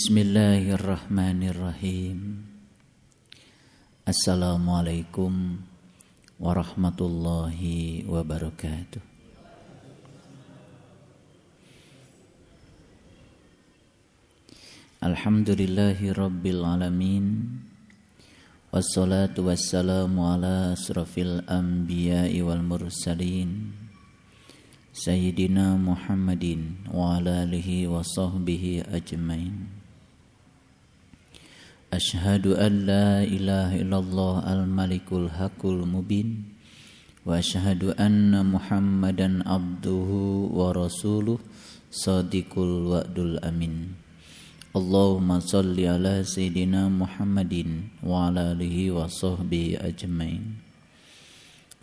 Bismillahirrahmanirrahim. Assalamualaikum warahmatullahi wabarakatuh. Alhamdulillahi rabbil alamin. Wassalatu wassalamu ala asrafil anbiya'i wal mursalin Sayyidina Muhammadin wa ala alihi wa sahbihi ajmain. Ashhadu an la ilaha illallah al-malikul haqqul mubin wa ashhadu anna Muhammadan abduhu wa rasuluh sadiqul wa'dul amin. Allahumma salli ala sayyidina Muhammadin wa ala alihi wa sahbihi ajmain.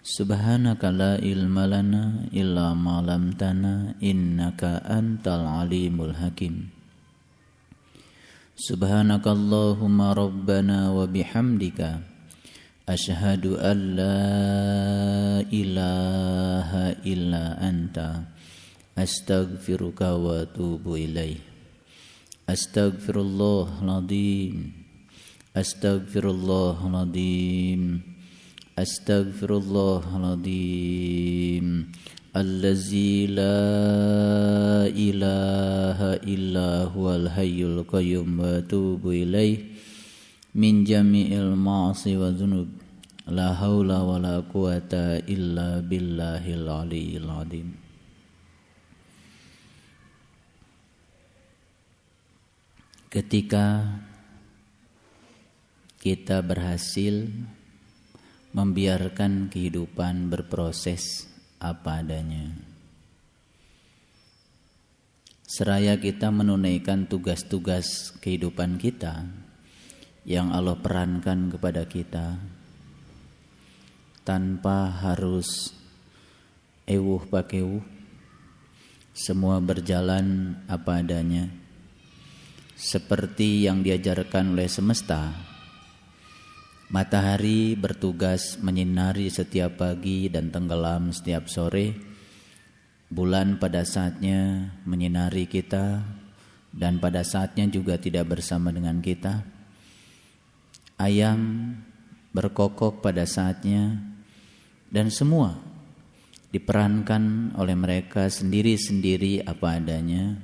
Subhanaka la ilma lana illa ma 'allamtana innaka antal alimul hakim. Subhanaka Allahumma rabbana wa bihamdika asyhadu an la ilaha illa anta astaghfiruka wa atubu ilaih. Astaghfirullahaladzim, astaghfirullahaladzim, astaghfirullahaladzim. Allazi la ilaha illa huwal hayyul qayyum wa atubu ilaih min jami'il ma'asi wa dhunub. La haula wa la quwata illa billahil aliyyil azim. Ketika kita berhasil membiarkan kehidupan berproses apa adanya, seraya kita menunaikan tugas-tugas kehidupan kita yang Allah perankan kepada kita tanpa harus ewuh pakewuh, semua berjalan apa adanya seperti yang diajarkan oleh semesta. Matahari bertugas menyinari setiap pagi dan tenggelam setiap sore. Bulan pada saatnya menyinari kita dan pada saatnya juga tidak bersama dengan kita. Ayam berkokok pada saatnya dan semua diperankan oleh mereka sendiri-sendiri apa adanya,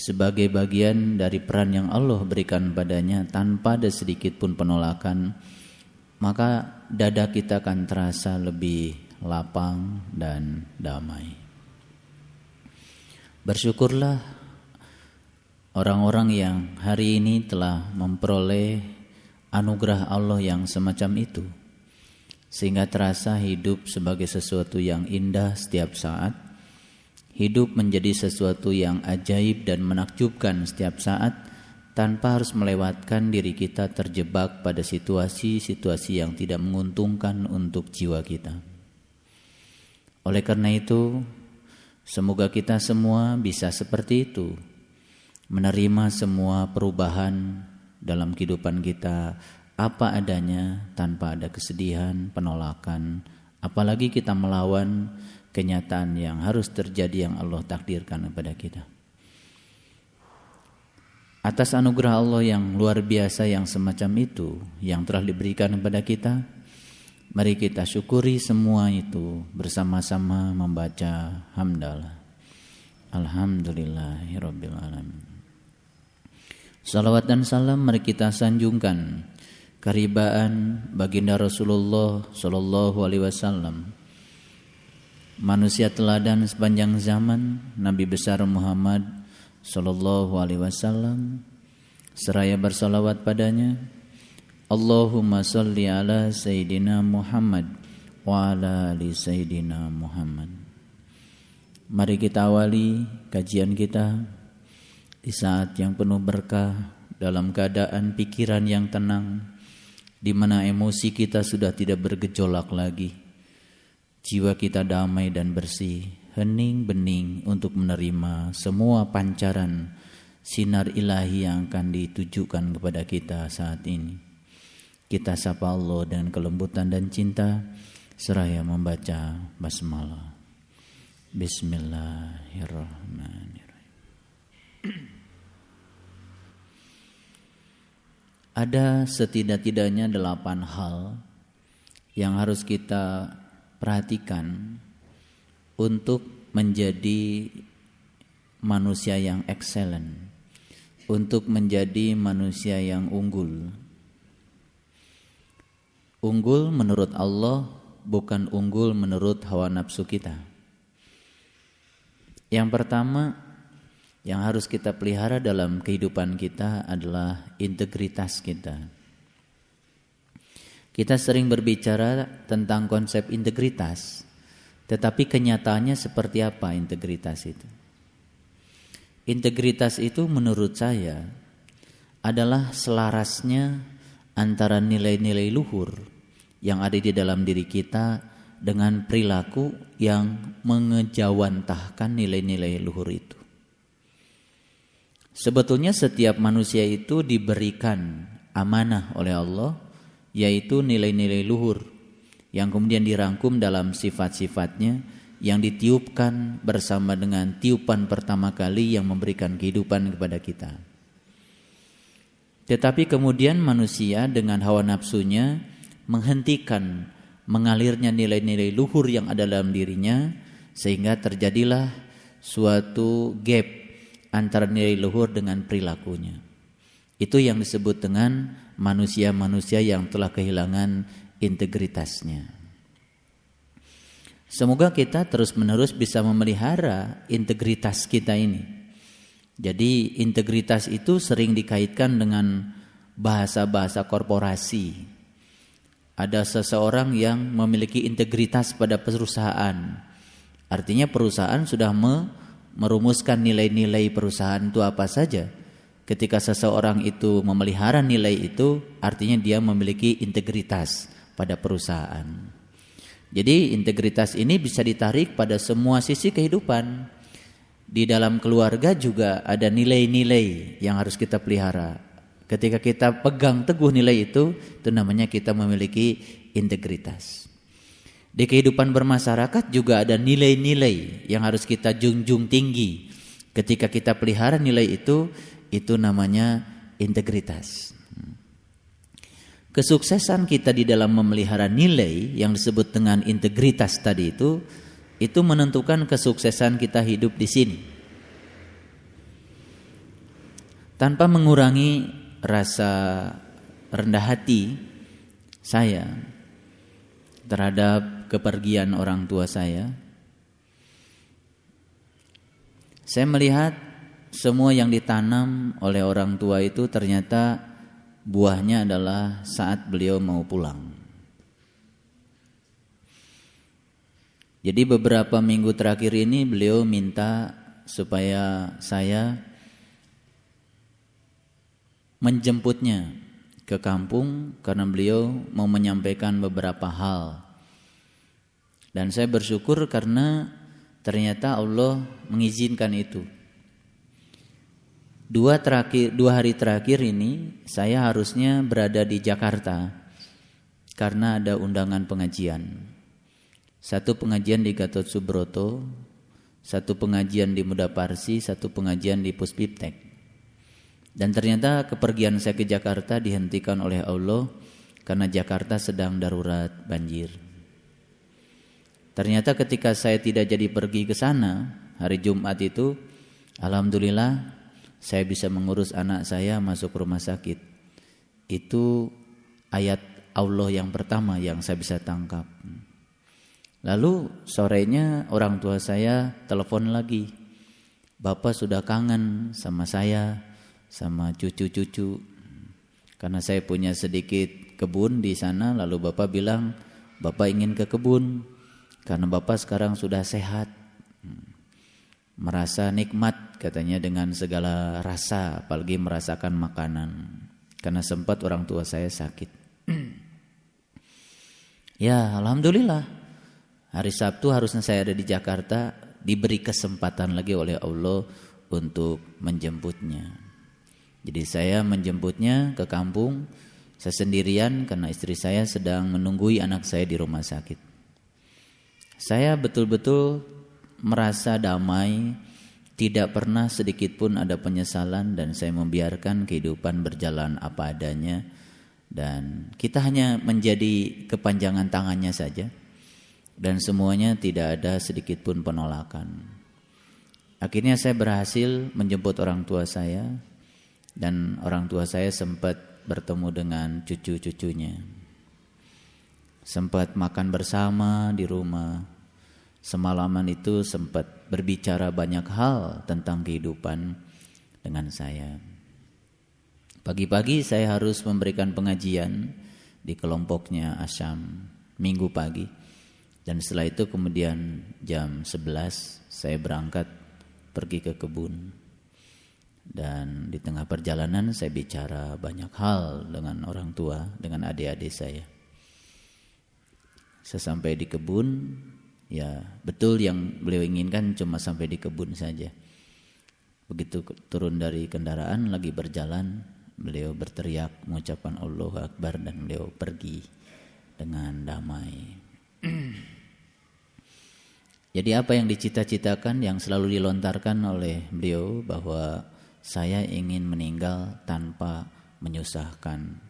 sebagai bagian dari peran yang Allah berikan padanya tanpa ada sedikit pun penolakan. Maka dada kita akan terasa lebih lapang dan damai. Bersyukurlah orang-orang yang hari ini telah memperoleh anugerah Allah yang semacam itu, sehingga terasa hidup sebagai sesuatu yang indah setiap saat. Hidup menjadi sesuatu yang ajaib dan menakjubkan setiap saat, tanpa harus melewatkan diri kita terjebak pada situasi-situasi yang tidak menguntungkan untuk jiwa kita. Oleh karena itu, semoga kita semua bisa seperti itu, menerima semua perubahan dalam kehidupan kita apa adanya, tanpa ada kesedihan, penolakan, apalagi kita melawan kenyataan yang harus terjadi yang Allah takdirkan kepada kita. Atas anugerah Allah yang luar biasa yang semacam itu yang telah diberikan kepada kita, mari kita syukuri semua itu bersama-sama membaca hamdalah. Alhamdulillahirabbil alamin. Salawat dan salam mari kita sanjungkan keribaan baginda Rasulullah sallallahu alaihi wasallam, manusia teladan sepanjang zaman, Nabi besar Muhammad sallallahu alaihi wasallam, seraya bersalawat padanya. Allahumma salli ala sayyidina Muhammad wa ala ali sayyidina Muhammad. Mari kita awali kajian kita di saat yang penuh berkah, dalam keadaan pikiran yang tenang, di mana emosi kita sudah tidak bergejolak lagi. Jiwa kita damai dan bersih, hening bening untuk menerima semua pancaran sinar ilahi yang akan ditujukan kepada kita saat ini. Kita sapa Allah dengan kelembutan dan cinta, seraya membaca basmalah. Bismillahirrahmanirrahim. Ada setidak-tidaknya 8 hal yang harus kita perhatikan untuk menjadi manusia yang excellent, untuk menjadi manusia yang unggul. Unggul menurut Allah, bukan unggul menurut hawa nafsu kita. Yang pertama yang harus kita pelihara dalam kehidupan kita adalah integritas kita. Kita sering berbicara tentang konsep integritas, tetapi kenyataannya seperti apa integritas itu? Integritas itu menurut saya adalah selarasnya antara nilai-nilai luhur yang ada di dalam diri kita dengan perilaku yang mengejawantahkan nilai-nilai luhur itu. Sebetulnya setiap manusia itu diberikan amanah oleh Allah, yaitu nilai-nilai luhur yang kemudian dirangkum dalam sifat-sifatnya yang ditiupkan bersama dengan tiupan pertama kali yang memberikan kehidupan kepada kita. Tetapi kemudian manusia dengan hawa nafsunya menghentikan mengalirnya nilai-nilai luhur yang ada dalam dirinya, sehingga terjadilah suatu gap antara nilai luhur dengan perilakunya. Itu yang disebut dengan manusia-manusia yang telah kehilangan integritasnya. Semoga kita terus-menerus bisa memelihara integritas kita ini. Jadi integritas itu sering dikaitkan dengan bahasa-bahasa korporasi. Ada seseorang yang memiliki integritas pada perusahaan. Artinya perusahaan sudah merumuskan nilai-nilai perusahaan itu apa saja. Ketika seseorang itu memelihara nilai itu, artinya dia memiliki integritas pada perusahaan. Jadi integritas ini bisa ditarik pada semua sisi kehidupan. Di dalam keluarga juga ada nilai-nilai yang harus kita pelihara. Ketika kita pegang teguh nilai itu namanya kita memiliki integritas. Di kehidupan bermasyarakat juga ada nilai-nilai yang harus kita junjung tinggi. Ketika kita pelihara nilai itu namanya integritas. Kesuksesan kita di dalam memelihara nilai yang disebut dengan integritas tadi itu menentukan kesuksesan kita hidup di sini. Tanpa mengurangi rasa rendah hati saya terhadap kepergian orang tua saya melihat semua yang ditanam oleh orang tua itu ternyata buahnya adalah saat beliau mau pulang. Jadi beberapa minggu terakhir ini beliau minta supaya saya menjemputnya ke kampung karena beliau mau menyampaikan beberapa hal. Dan saya bersyukur karena ternyata Allah mengizinkan itu. 2 hari terakhir ini saya harusnya berada di Jakarta karena ada undangan pengajian. 1 pengajian di Gatot Subroto, 1 pengajian di Muda Parsi, 1 pengajian di Puspiptek. Dan ternyata kepergian saya ke Jakarta dihentikan oleh Allah karena Jakarta sedang darurat banjir. Ternyata ketika saya tidak jadi pergi ke sana hari Jumat itu, alhamdulillah saya bisa mengurus anak saya masuk rumah sakit. Itu ayat Allah yang pertama yang saya bisa tangkap. Lalu sorenya orang tua saya telepon lagi. Bapak sudah kangen sama saya, sama cucu-cucu. Karena saya punya sedikit kebun di sana, lalu Bapak bilang, Bapak ingin ke kebun karena Bapak sekarang sudah sehat. Merasa nikmat katanya dengan segala rasa, apalagi merasakan makanan. Karena sempat orang tua saya sakit. Ya alhamdulillah, hari Sabtu harusnya saya ada di Jakarta, diberi kesempatan lagi oleh Allah untuk menjemputnya. Jadi saya menjemputnya ke kampung, saya sendirian karena istri saya sedang menunggui anak saya di rumah sakit. Saya betul-betul merasa damai Tidak pernah sedikit pun ada penyesalan dan saya membiarkan kehidupan berjalan apa adanya. Dan kita hanya menjadi kepanjangan tangannya saja. Dan semuanya tidak ada sedikit pun penolakan. Akhirnya saya berhasil menjemput orang tua saya. Dan orang tua saya sempat bertemu dengan cucu-cucunya. Sempat makan bersama di rumah. Semalaman itu sempat berbicara banyak hal tentang kehidupan dengan saya. Pagi-pagi saya harus memberikan pengajian di kelompoknya Asyam minggu pagi. Dan setelah itu kemudian jam 11 saya berangkat pergi ke kebun. Dan di tengah perjalanan saya bicara banyak hal dengan orang tua, dengan adik-adik saya. Sesampai di kebun, ya betul yang beliau inginkan cuma sampai di kebun saja. Begitu turun dari kendaraan lagi berjalan, beliau berteriak mengucapkan Allahu Akbar dan beliau pergi dengan damai. Jadi apa yang dicita-citakan, yang selalu dilontarkan oleh beliau bahwa saya ingin meninggal tanpa menyusahkan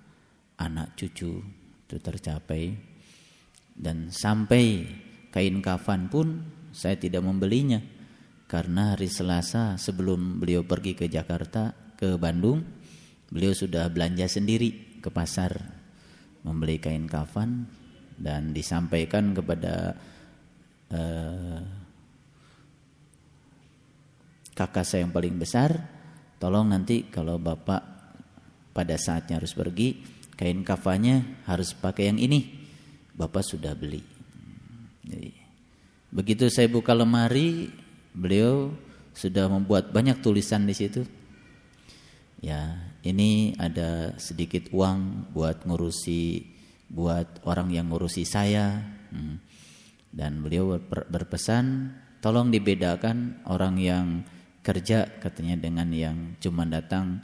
anak cucu, itu tercapai. Dan sampai kain kafan pun saya tidak membelinya, karena hari Selasa sebelum beliau pergi ke Jakarta, ke Bandung, beliau sudah belanja sendiri ke pasar membeli kain kafan dan disampaikan kepada kakak saya yang paling besar, tolong nanti kalau bapak pada saatnya harus pergi, kain kafannya harus pakai yang ini, bapak sudah beli. Jadi, begitu saya buka lemari, beliau sudah membuat banyak tulisan di situ. Ya, ini ada sedikit uang buat buat orang yang ngurusi saya. Dan beliau berpesan, tolong dibedakan orang yang kerja katanya dengan yang cuma datang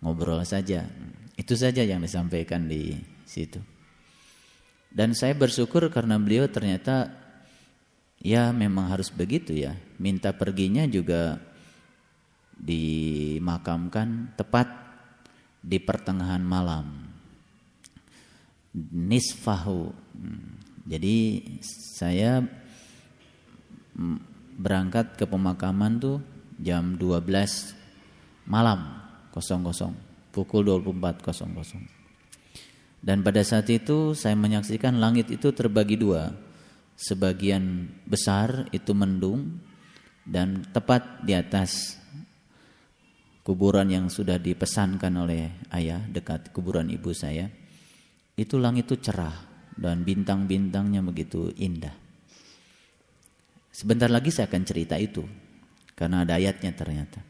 ngobrol saja. Itu saja yang disampaikan di situ. Dan saya bersyukur karena beliau ternyata ya memang harus begitu ya. Minta perginya juga dimakamkan tepat di pertengahan malam. Nisfahu. Jadi saya berangkat ke pemakaman tuh jam 12 malam 00, pukul 24.00. Dan pada saat itu saya menyaksikan langit itu terbagi dua. Sebagian besar itu mendung dan tepat di atas kuburan yang sudah dipesankan oleh ayah dekat kuburan ibu saya, itu langit itu cerah dan bintang-bintangnya begitu indah. Sebentar lagi saya akan cerita itu karena ada ayatnya ternyata.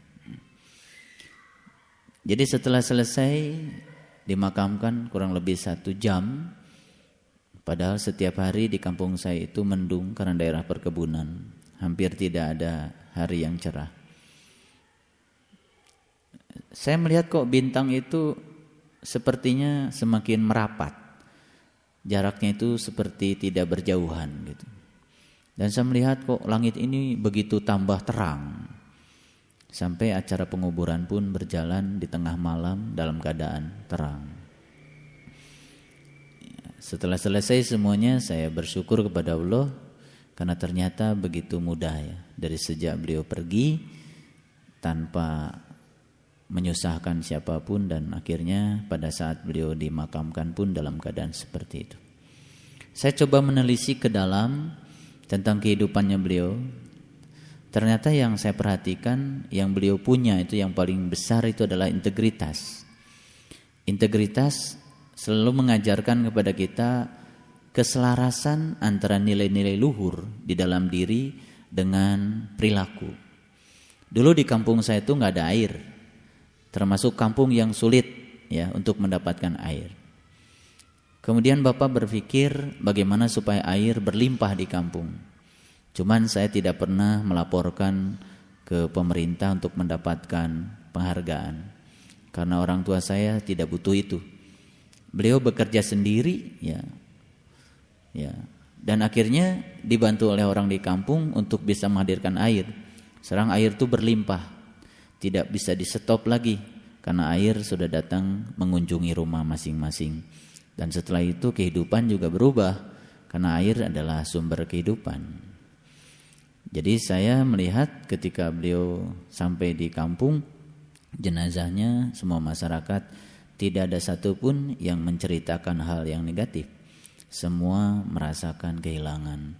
Jadi setelah selesai dimakamkan kurang lebih 1 jam, padahal setiap hari di kampung saya itu mendung karena daerah perkebunan, hampir tidak ada hari yang cerah. Saya melihat kok bintang itu sepertinya semakin merapat. Jaraknya itu seperti tidak berjauhan gitu. Dan saya melihat kok langit ini begitu tambah terang. Sampai acara penguburan pun berjalan di tengah malam dalam keadaan terang. Setelah selesai semuanya, saya bersyukur kepada Allah karena ternyata begitu mudah ya. Dari sejak beliau pergi tanpa menyusahkan siapapun, dan akhirnya pada saat beliau dimakamkan pun dalam keadaan seperti itu. Saya coba menelisik ke dalam tentang kehidupannya beliau. Ternyata yang saya perhatikan, yang beliau punya itu yang paling besar itu adalah integritas. Integritas selalu mengajarkan kepada kita keselarasan antara nilai-nilai luhur di dalam diri dengan perilaku. Dulu di kampung saya itu nggak ada air, termasuk kampung yang sulit ya untuk mendapatkan air. Kemudian Bapak berpikir bagaimana supaya air berlimpah di kampung. Cuman saya tidak pernah melaporkan ke pemerintah untuk mendapatkan penghargaan karena orang tua saya tidak butuh itu. Beliau bekerja sendiri ya. Dan akhirnya dibantu oleh orang di kampung untuk bisa menghadirkan air. Sekarang air itu berlimpah, tidak bisa di stop lagi karena air sudah datang mengunjungi rumah masing-masing. Dan setelah itu kehidupan juga berubah karena air adalah sumber kehidupan. Jadi saya melihat ketika beliau sampai di kampung, jenazahnya semua masyarakat tidak ada satupun yang menceritakan hal yang negatif. Semua merasakan kehilangan.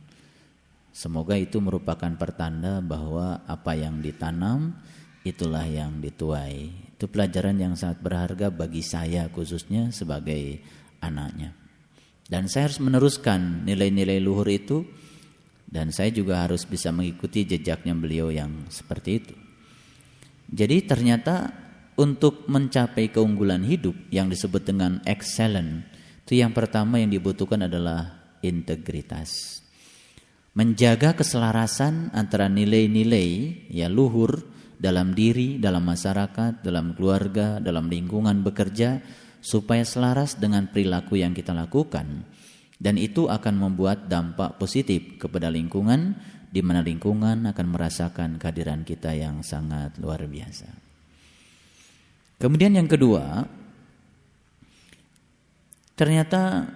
Semoga itu merupakan pertanda bahwa apa yang ditanam itulah yang dituai. Itu pelajaran yang sangat berharga bagi saya khususnya sebagai anaknya. Dan saya harus meneruskan nilai-nilai luhur itu, dan saya juga harus bisa mengikuti jejaknya beliau yang seperti itu. Jadi ternyata untuk mencapai keunggulan hidup yang disebut dengan excellent, itu yang pertama yang dibutuhkan adalah integritas. Menjaga keselarasan antara nilai-nilai ya luhur dalam diri, dalam masyarakat, dalam keluarga, dalam lingkungan bekerja, supaya selaras dengan perilaku yang kita lakukan. Dan itu akan membuat dampak positif kepada lingkungan, di mana lingkungan akan merasakan kehadiran kita yang sangat luar biasa. Kemudian yang kedua, ternyata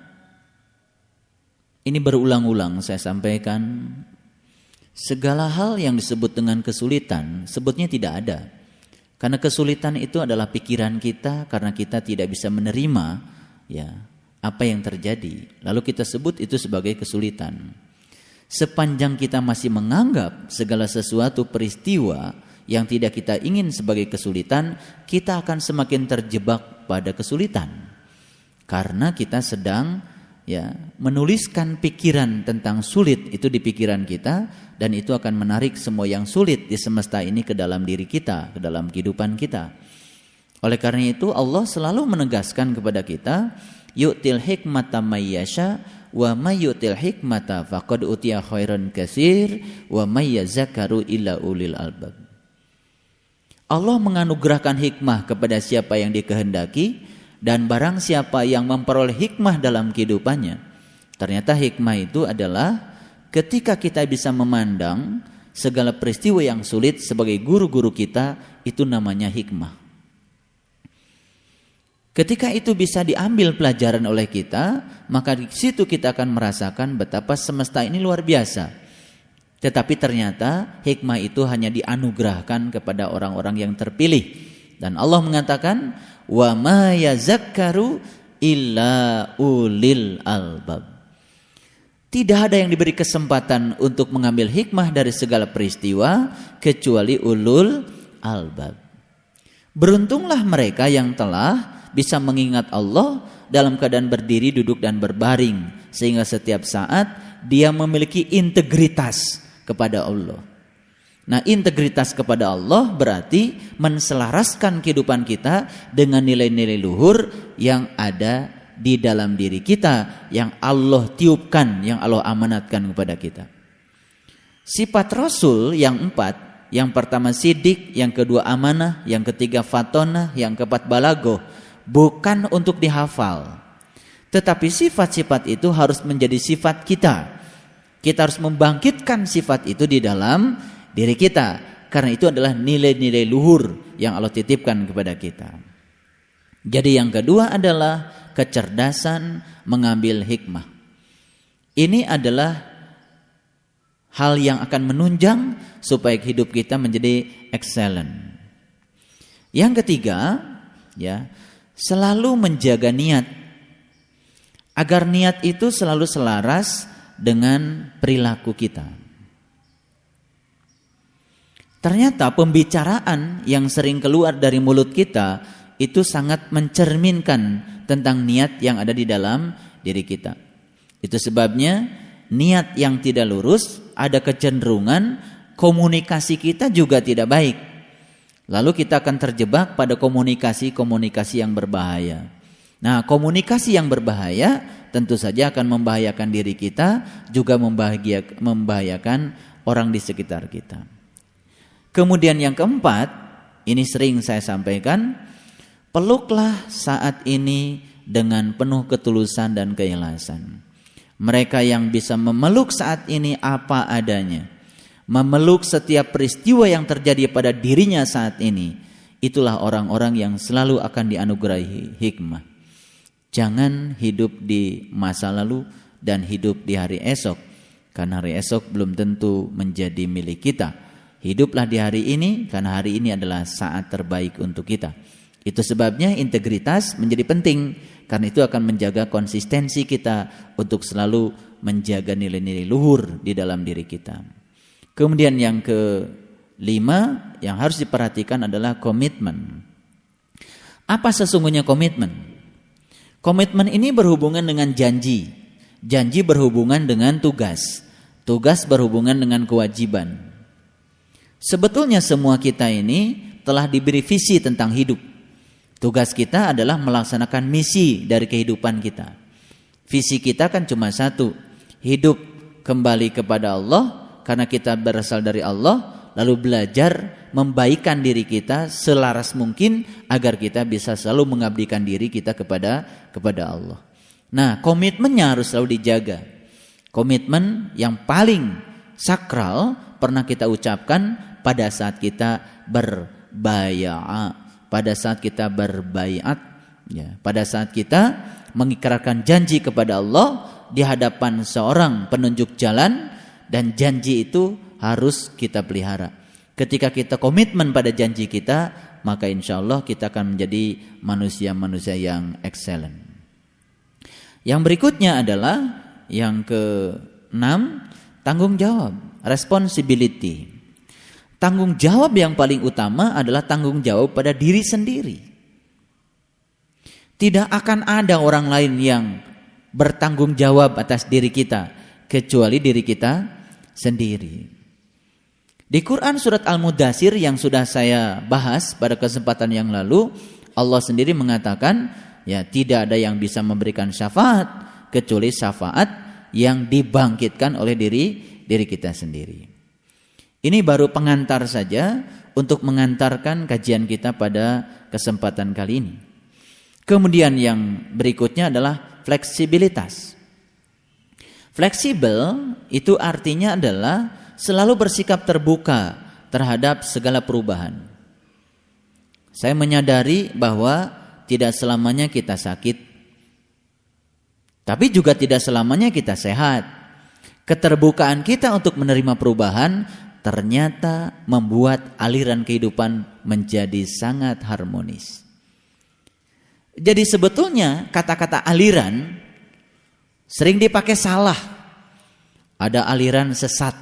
ini berulang-ulang saya sampaikan, segala hal yang disebut dengan kesulitan sebetulnya tidak ada. Karena kesulitan itu adalah pikiran kita, karena kita tidak bisa menerima ya apa yang terjadi. Lalu kita sebut itu sebagai kesulitan. Sepanjang kita masih menganggap segala sesuatu peristiwa yang tidak kita ingin sebagai kesulitan, kita akan semakin terjebak pada kesulitan. Karena kita sedang ya menuliskan pikiran tentang sulit itu di pikiran kita, dan itu akan menarik semua yang sulit di semesta ini ke dalam diri kita, ke dalam kehidupan kita. Oleh karena itu Allah selalu menegaskan kepada kita, yu'til hikmata may yasha wa may yu'til hikmata faqad utiya khairan katsir wa may yazakkaru illa ulil albab. Allah menganugerahkan hikmah kepada siapa yang dikehendaki, dan barang siapa yang memperoleh hikmah dalam kehidupannya. Ternyata hikmah itu adalah ketika kita bisa memandang segala peristiwa yang sulit sebagai guru-guru kita, itu namanya hikmah. Ketika itu bisa diambil pelajaran oleh kita, maka di situ kita akan merasakan betapa semesta ini luar biasa. Tetapi ternyata hikmah itu hanya dianugerahkan kepada orang-orang yang terpilih. Dan Allah mengatakan, wa ma yazakkaru illa ulil albab. Tidak ada yang diberi kesempatan untuk mengambil hikmah dari segala peristiwa kecuali ulul albab. Beruntunglah mereka yang telah bisa mengingat Allah dalam keadaan berdiri, duduk dan berbaring, sehingga setiap saat dia memiliki integritas kepada Allah. Nah, integritas kepada Allah berarti menselaraskan kehidupan kita dengan nilai-nilai luhur yang ada di dalam diri kita, yang Allah tiupkan, yang Allah amanatkan kepada kita. Sifat Rasul yang 4, yang pertama sidik, yang kedua amanah, yang ketiga fatonah, yang keempat balagoh, bukan untuk dihafal. Tetapi sifat-sifat itu harus menjadi sifat kita. Kita harus membangkitkan sifat itu di dalam diri kita, karena itu adalah nilai-nilai luhur yang Allah titipkan kepada kita. Jadi yang kedua adalah kecerdasan mengambil hikmah. Ini adalah hal yang akan menunjang supaya hidup kita menjadi excellent. Yang ketiga, ya, selalu menjaga niat, agar niat itu selalu selaras dengan perilaku kita. Ternyata pembicaraan yang sering keluar dari mulut kita itu sangat mencerminkan tentang niat yang ada di dalam diri kita. Itu sebabnya niat yang tidak lurus, ada kecenderungan komunikasi kita juga tidak baik. Lalu kita akan terjebak pada komunikasi-komunikasi yang berbahaya. Nah, komunikasi yang berbahaya tentu saja akan membahayakan diri kita, juga membahayakan orang di sekitar kita. Kemudian yang keempat, ini sering saya sampaikan, peluklah saat ini dengan penuh ketulusan dan keikhlasan. Mereka yang bisa memeluk saat ini apa adanya, memeluk setiap peristiwa yang terjadi pada dirinya saat ini, itulah orang-orang yang selalu akan dianugerahi hikmah. Jangan hidup di masa lalu dan hidup di hari esok, karena hari esok belum tentu menjadi milik kita. Hiduplah di hari ini, karena hari ini adalah saat terbaik untuk kita. Itu sebabnya integritas menjadi penting, karena itu akan menjaga konsistensi kita untuk selalu menjaga nilai-nilai luhur di dalam diri kita. Kemudian yang kelima yang harus diperhatikan adalah komitmen. Apa sesungguhnya komitmen? Komitmen ini berhubungan dengan janji. Janji berhubungan dengan tugas. Tugas berhubungan dengan kewajiban. Sebetulnya semua kita ini telah diberi visi tentang hidup. Tugas kita adalah melaksanakan misi dari kehidupan kita. Visi kita kan cuma satu, hidup kembali kepada Allah karena kita berasal dari Allah, lalu belajar membaikkan diri kita selaras mungkin agar kita bisa selalu mengabdikan diri kita kepada Allah. Nah, komitmennya harus selalu dijaga. Komitmen yang paling sakral pernah kita ucapkan pada saat kita berbay'ah, pada saat kita berbaiat, ya, pada saat kita mengikrarkan janji kepada Allah di hadapan seorang penunjuk jalan, dan janji itu harus kita pelihara. Ketika kita komitmen pada janji kita, maka insya Allah kita akan menjadi manusia-manusia yang excellent. Yang berikutnya adalah yang ke-6, tanggung jawab, responsibility. Tanggung jawab yang paling utama adalah tanggung jawab pada diri sendiri. Tidak akan ada orang lain yang bertanggung jawab atas diri kita kecuali diri kita sendiri. Di Quran surat Al-Mudaththir yang sudah saya bahas pada kesempatan yang lalu, Allah sendiri mengatakan, ya, tidak ada yang bisa memberikan syafaat kecuali syafaat yang dibangkitkan oleh diri kita sendiri. Ini baru pengantar saja untuk mengantarkan kajian kita pada kesempatan kali ini. Kemudian yang berikutnya adalah fleksibilitas. Fleksibel itu artinya adalah selalu bersikap terbuka terhadap segala perubahan. Saya menyadari bahwa tidak selamanya kita sakit, tapi juga tidak selamanya kita sehat. Keterbukaan kita untuk menerima perubahan ternyata membuat aliran kehidupan menjadi sangat harmonis. Jadi sebetulnya kata-kata aliran sering dipakai salah. Ada aliran sesat.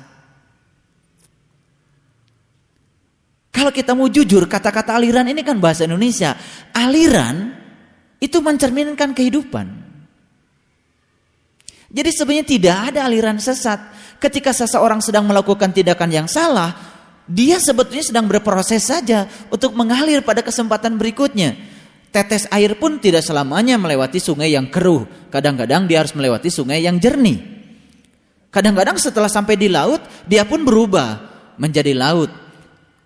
Kalau kita mau jujur, kata-kata aliran ini kan bahasa Indonesia. Aliran itu mencerminkan kehidupan. Jadi sebenarnya tidak ada aliran sesat. Ketika seseorang sedang melakukan tindakan yang salah, dia sebetulnya sedang berproses saja untuk mengalir pada kesempatan berikutnya. Tetes air pun tidak selamanya melewati sungai yang keruh. Kadang-kadang dia harus melewati sungai yang jernih. Kadang-kadang setelah sampai di laut, dia pun berubah menjadi laut.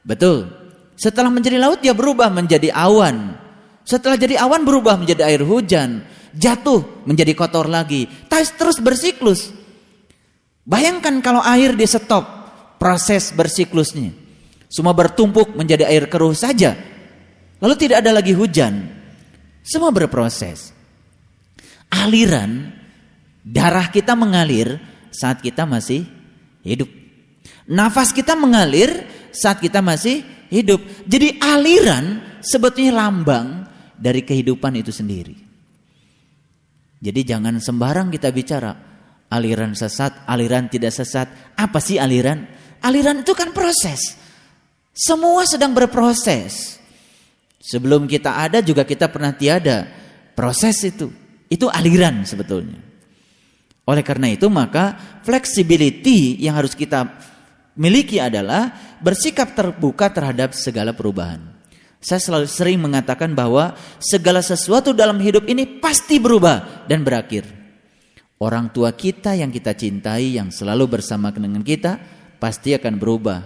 Betul. Setelah menjadi laut, dia berubah menjadi awan. Setelah jadi awan, berubah menjadi air hujan. Jatuh menjadi kotor lagi. Terus bersiklus. Bayangkan kalau air di stop proses bersiklusnya. Semua bertumpuk menjadi air keruh saja. Lalu tidak ada lagi hujan. Semua berproses. Aliran darah kita mengalir saat kita masih hidup. Nafas kita mengalir saat kita masih hidup. Jadi aliran sebetulnya lambang dari kehidupan itu sendiri. Jadi jangan sembarang kita bicara aliran sesat, aliran tidak sesat. Apa sih aliran? Aliran itu kan proses. Semua sedang berproses. Sebelum kita ada juga kita pernah tiada. Proses itu aliran sebetulnya. Oleh karena itu maka flexibility yang harus kita miliki adalah bersikap terbuka terhadap segala perubahan. Saya selalu sering mengatakan bahwa segala sesuatu dalam hidup ini pasti berubah dan berakhir. Orang tua kita yang kita cintai, yang selalu bersama dengan kita, pasti akan berubah,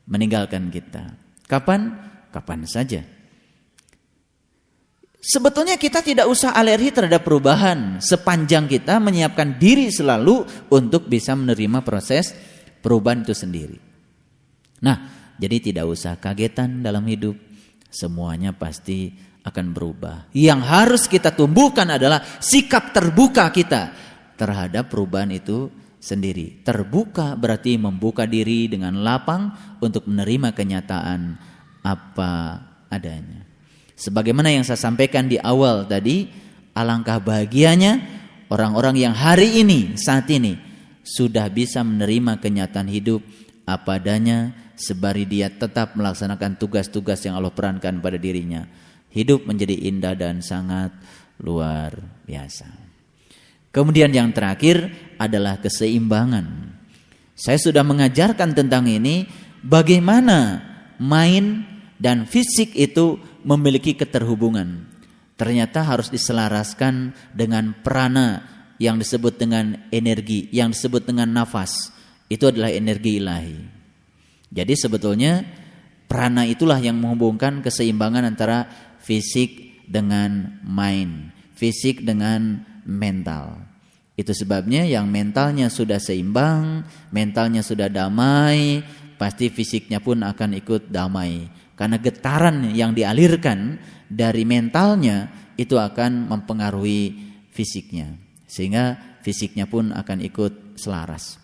meninggalkan kita. Kapan? Kapan saja. Sebetulnya kita tidak usah alergi terhadap perubahan sepanjang kita menyiapkan diri selalu untuk bisa menerima proses perubahan itu sendiri. Nah, jadi tidak usah kagetan dalam hidup, semuanya pasti akan berubah. Yang harus kita tumbuhkan adalah sikap terbuka kita terhadap perubahan itu sendiri. Terbuka berarti membuka diri dengan lapang untuk menerima kenyataan apa adanya. Sebagaimana yang saya sampaikan di awal tadi, alangkah bahagianya orang-orang yang hari ini, saat ini sudah bisa menerima kenyataan hidup apa adanya, sebari dia tetap melaksanakan tugas-tugas yang Allah perankan pada dirinya. Hidup menjadi indah dan sangat luar biasa. Kemudian yang terakhir adalah keseimbangan. Saya sudah mengajarkan tentang ini, bagaimana mind dan fisik itu memiliki keterhubungan. Ternyata harus diselaraskan dengan prana yang disebut dengan energi, yang disebut dengan nafas. Itu adalah energi ilahi. Jadi sebetulnya prana itulah yang menghubungkan keseimbangan antara fisik dengan mind, fisik dengan mental. Itu sebabnya yang mentalnya sudah seimbang, mentalnya sudah damai, pasti fisiknya pun akan ikut damai. Karena getaran yang dialirkan dari mentalnya itu akan mempengaruhi fisiknya. Sehingga fisiknya pun akan ikut selaras.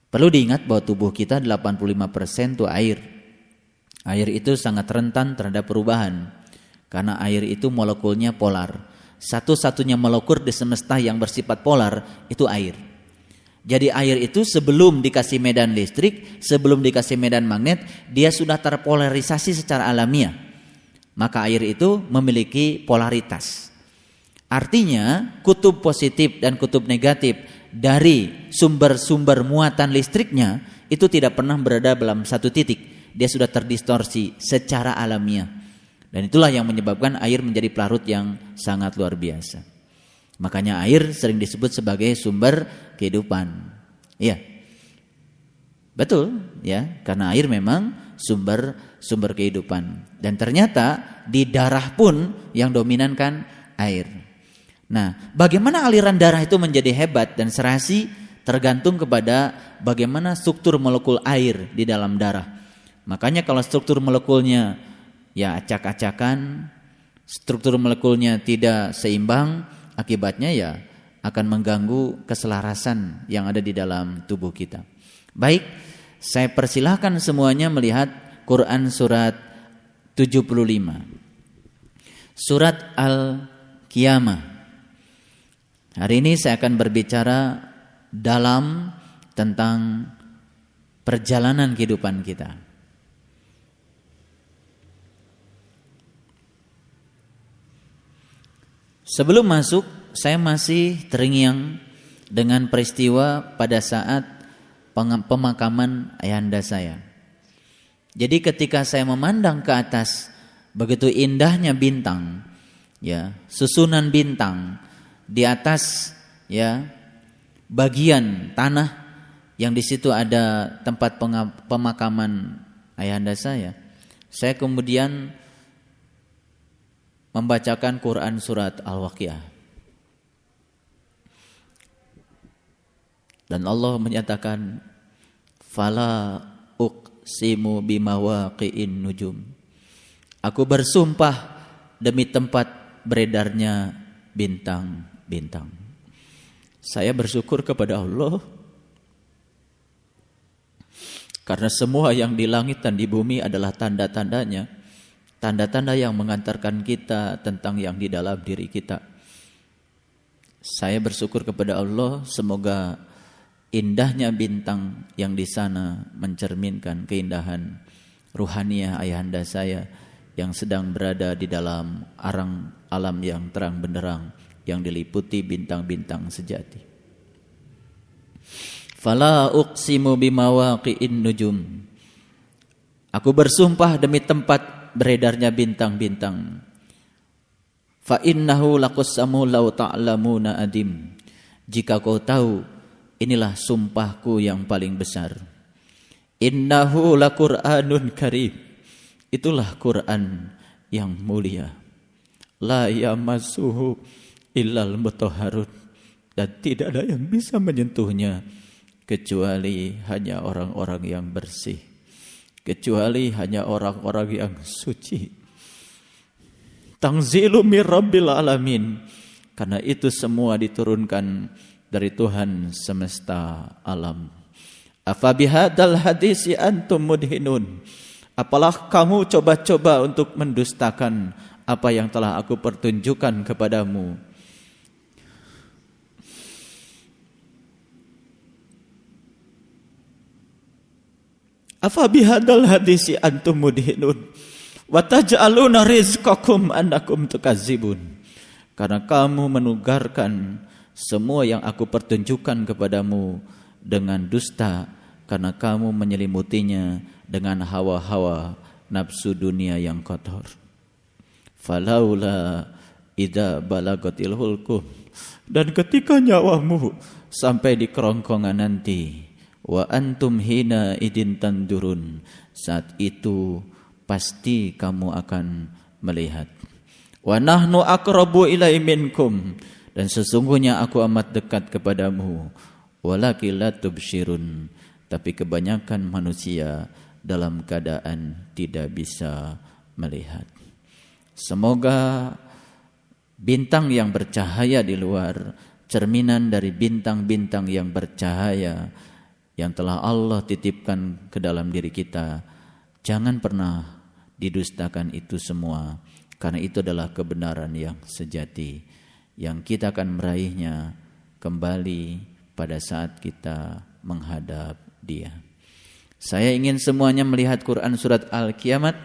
Perlu diingat bahwa tubuh kita 85% itu air. Air itu sangat rentan terhadap perubahan. Karena air itu molekulnya polar. Satu-satunya molekul di semesta yang bersifat polar itu air. Jadi air itu sebelum dikasih medan listrik, sebelum dikasih medan magnet, dia sudah terpolarisasi secara alamiah. Maka air itu memiliki polaritas. Artinya kutub positif dan kutub negatif dari sumber-sumber muatan listriknya itu tidak pernah berada dalam satu titik. Dia sudah terdistorsi secara alamiah. Dan itulah yang menyebabkan air menjadi pelarut yang sangat luar biasa. Makanya air sering disebut sebagai sumber kehidupan. Iya. Betul, ya, karena air memang sumber kehidupan. Dan ternyata di darah pun yang dominan kan air. Nah, bagaimana aliran darah itu menjadi hebat dan serasi tergantung kepada bagaimana struktur molekul air di dalam darah. Makanya kalau struktur molekulnya ya acak-acakan, struktur molekulnya tidak seimbang, akibatnya ya akan mengganggu keselarasan yang ada di dalam tubuh kita. Baik, saya persilahkan semuanya melihat Quran surat 75. Surat Al-Qiyamah. Hari ini saya akan berbicara dalam tentang perjalanan kehidupan kita. Sebelum masuk, saya masih terngiang dengan peristiwa pada saat pemakaman ayahanda saya. Jadi ketika saya memandang ke atas, begitu indahnya bintang, ya, susunan bintang di atas, ya, bagian tanah yang di situ ada tempat pemakaman ayahanda saya kemudian membacakan Quran surat Al-Waqiah. Dan Allah menyatakan, fala uqsimu bimawaqi'in nujum. Aku bersumpah demi tempat beredarnya bintang-bintang. Saya bersyukur kepada Allah karena semua yang di langit dan di bumi adalah tanda-tandanya. Tanda-tanda yang mengantarkan kita tentang yang di dalam diri kita. Saya bersyukur kepada Allah, semoga indahnya bintang yang di sana mencerminkan keindahan ruhaniah ayahanda saya yang sedang berada di dalam arang alam yang terang benderang yang diliputi bintang-bintang sejati. Fala uqsimu bimawaqi'in nujum. Aku bersumpah demi tempat beredarnya bintang-bintang. Fa innahu laqassamu law ta'lamuna adim. Jika kau tahu, inilah sumpahku yang paling besar. Innahu laqur'anun karim. Itulah Quran yang mulia. La yamassuhu illal mutahharun. Dan tidak ada yang bisa menyentuhnya kecuali hanya orang-orang yang bersih, kecuali hanya orang-orang yang suci. Tanzilu mir rabbil alamin, karena itu semua diturunkan dari Tuhan semesta alam. Afa bihadzal hadisi antum mudhinun, apalah kamu coba-coba untuk mendustakan apa yang telah aku pertunjukkan kepadamu. Afa bihadzal hadisi antum mudhinun wa taj'aluna rizqakum annakum tukadzibun, karena kamu menugarkan semua yang aku pertunjukkan kepadamu dengan dusta, karena kamu menyelimutinya dengan hawa-hawa nafsu dunia yang kotor. Falaula idza balagatil hulqum, dan ketika nyawamu sampai di kerongkongan nanti, wa antum hina idin tandurun, saat itu pasti kamu akan melihat. Wa nahnu aqrabu ilai minkum, dan sesungguhnya aku amat dekat kepadamu. Walakin la tubsyirun, tapi kebanyakan manusia dalam keadaan tidak bisa melihat. Semoga bintang yang bercahaya di luar, cerminan dari bintang-bintang yang bercahaya yang telah Allah titipkan ke dalam diri kita, jangan pernah didustakan itu semua, karena itu adalah kebenaran yang sejati yang kita akan meraihnya kembali pada saat kita menghadap Dia. Saya ingin semuanya melihat Quran surat Al-Qiyamah,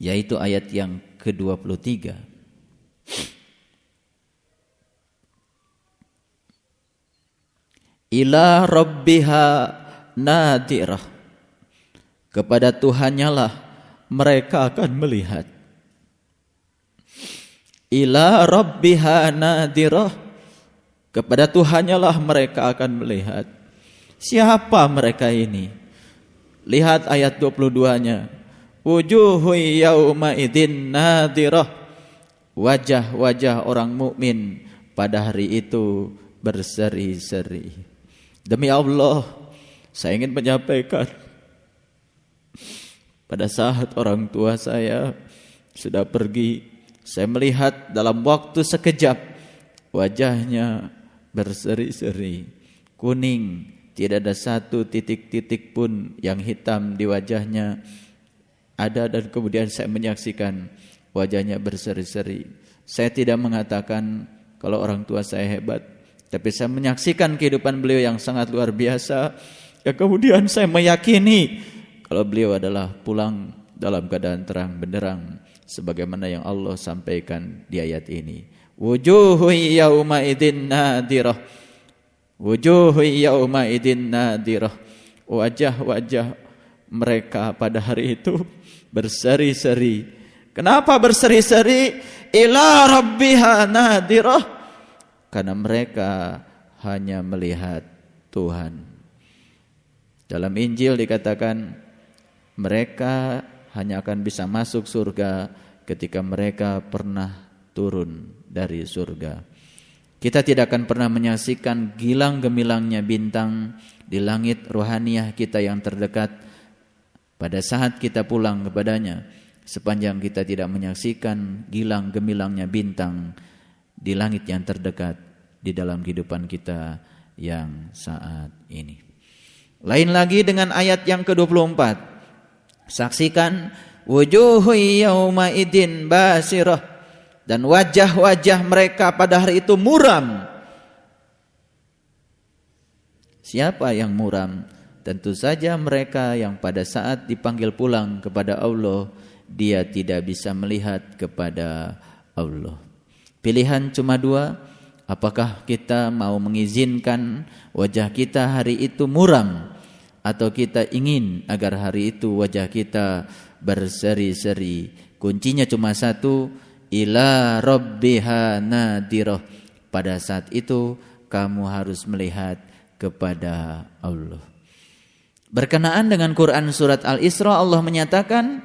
yaitu ayat yang ke-23. Ila rabbiha nadirah, kepada Tuhannya lah mereka akan melihat. Ila rabbiha nadirah, kepada Tuhannya lah mereka akan melihat. Siapa mereka ini? Lihat ayat 22-nya. Wujuhu yauma idzin nadirah, wajah-wajah orang mukmin pada hari itu berseri-seri. Demi Allah, saya ingin menyampaikan, pada saat orang tua saya sudah pergi, saya melihat dalam waktu sekejap wajahnya berseri-seri, kuning, tidak ada satu titik-titik pun yang hitam di wajahnya ada, dan kemudian saya menyaksikan wajahnya berseri-seri. Saya tidak mengatakan kalau orang tua saya hebat, tapi saya menyaksikan kehidupan beliau yang sangat luar biasa. Ya, kemudian saya meyakini kalau beliau adalah pulang dalam keadaan terang benderang, sebagaimana yang Allah sampaikan di ayat ini. Wujuhu yauma idzin nadirah, wujuhu yauma idzin nadirah, wajah-wajah mereka pada hari itu berseri-seri. Kenapa berseri-seri? Ila rabbiha nadirah, karena mereka hanya melihat Tuhan. Dalam Injil dikatakan mereka hanya akan bisa masuk surga ketika mereka pernah turun dari surga. Kita tidak akan pernah menyaksikan gilang gemilangnya bintang di langit rohaniah kita yang terdekat pada saat kita pulang kepadanya, sepanjang kita tidak menyaksikan gilang gemilangnya bintang di langit yang terdekat di dalam kehidupan kita yang saat ini. Lain lagi dengan ayat yang ke-24. Saksikan wujuhu yauma idzin basirah, dan wajah-wajah mereka pada hari itu muram. Siapa yang muram? Tentu saja mereka yang pada saat dipanggil pulang kepada Allah, dia tidak bisa melihat kepada Allah. Pilihan cuma dua, apakah kita mau mengizinkan wajah kita hari itu muram, atau kita ingin agar hari itu wajah kita berseri-seri. Kuncinya cuma satu, ila rabbiha nadirah. Pada saat itu kamu harus melihat kepada Allah. Berkenaan dengan Quran surat Al-Isra, Allah menyatakan,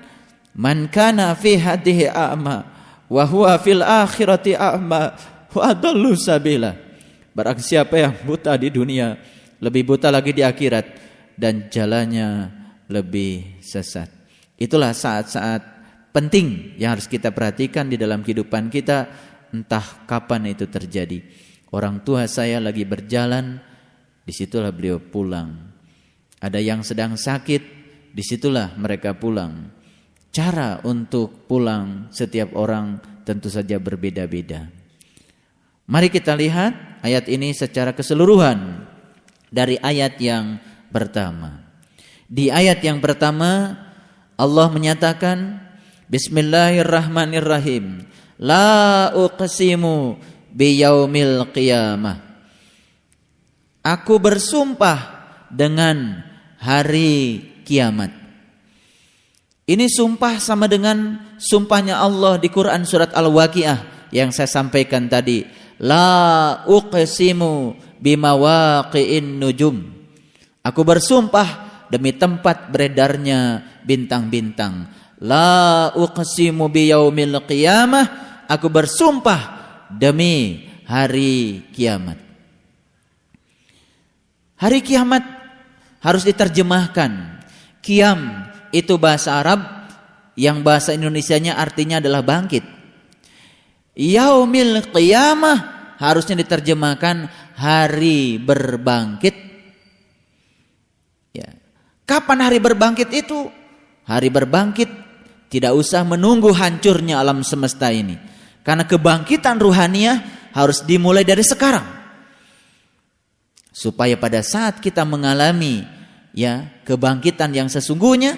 man kana fi hadhihi a'ma wa huwa fil akhirati a'ma wa adallu sabila. Barang siapa yang buta di dunia, lebih buta lagi di akhirat, dan jalannya lebih sesat. Itulah saat-saat penting yang harus kita perhatikan di dalam kehidupan kita, entah kapan itu terjadi. Orang tua saya lagi berjalan, disitulah beliau pulang. Ada yang sedang sakit, disitulah mereka pulang. Cara untuk pulang setiap orang tentu saja berbeda-beda. Mari kita lihat ayat ini secara keseluruhan dari ayat yang pertama. Di ayat yang pertama Allah menyatakan, Bismillahirrahmanirrahim, La uqsimu biyaumil qiyamah. Aku bersumpah dengan hari kiamat. Ini sumpah sama dengan sumpahnya Allah di Quran surat Al-Waqiah yang saya sampaikan tadi. La uqsimu bimawaqi'in nujum. Aku bersumpah demi tempat beredarnya bintang-bintang. La uqsimu biyaumil qiyamah. Aku bersumpah demi hari kiamat. Hari kiamat harus diterjemahkan. Qiyam itu bahasa Arab yang bahasa Indonesianya artinya adalah bangkit. Yaumil qiyamah harusnya diterjemahkan hari berbangkit. Ya. Kapan hari berbangkit itu? Hari berbangkit tidak usah menunggu hancurnya alam semesta ini. Karena kebangkitan ruhaniah harus dimulai dari sekarang. Supaya pada saat kita mengalami kebangkitan yang sesungguhnya,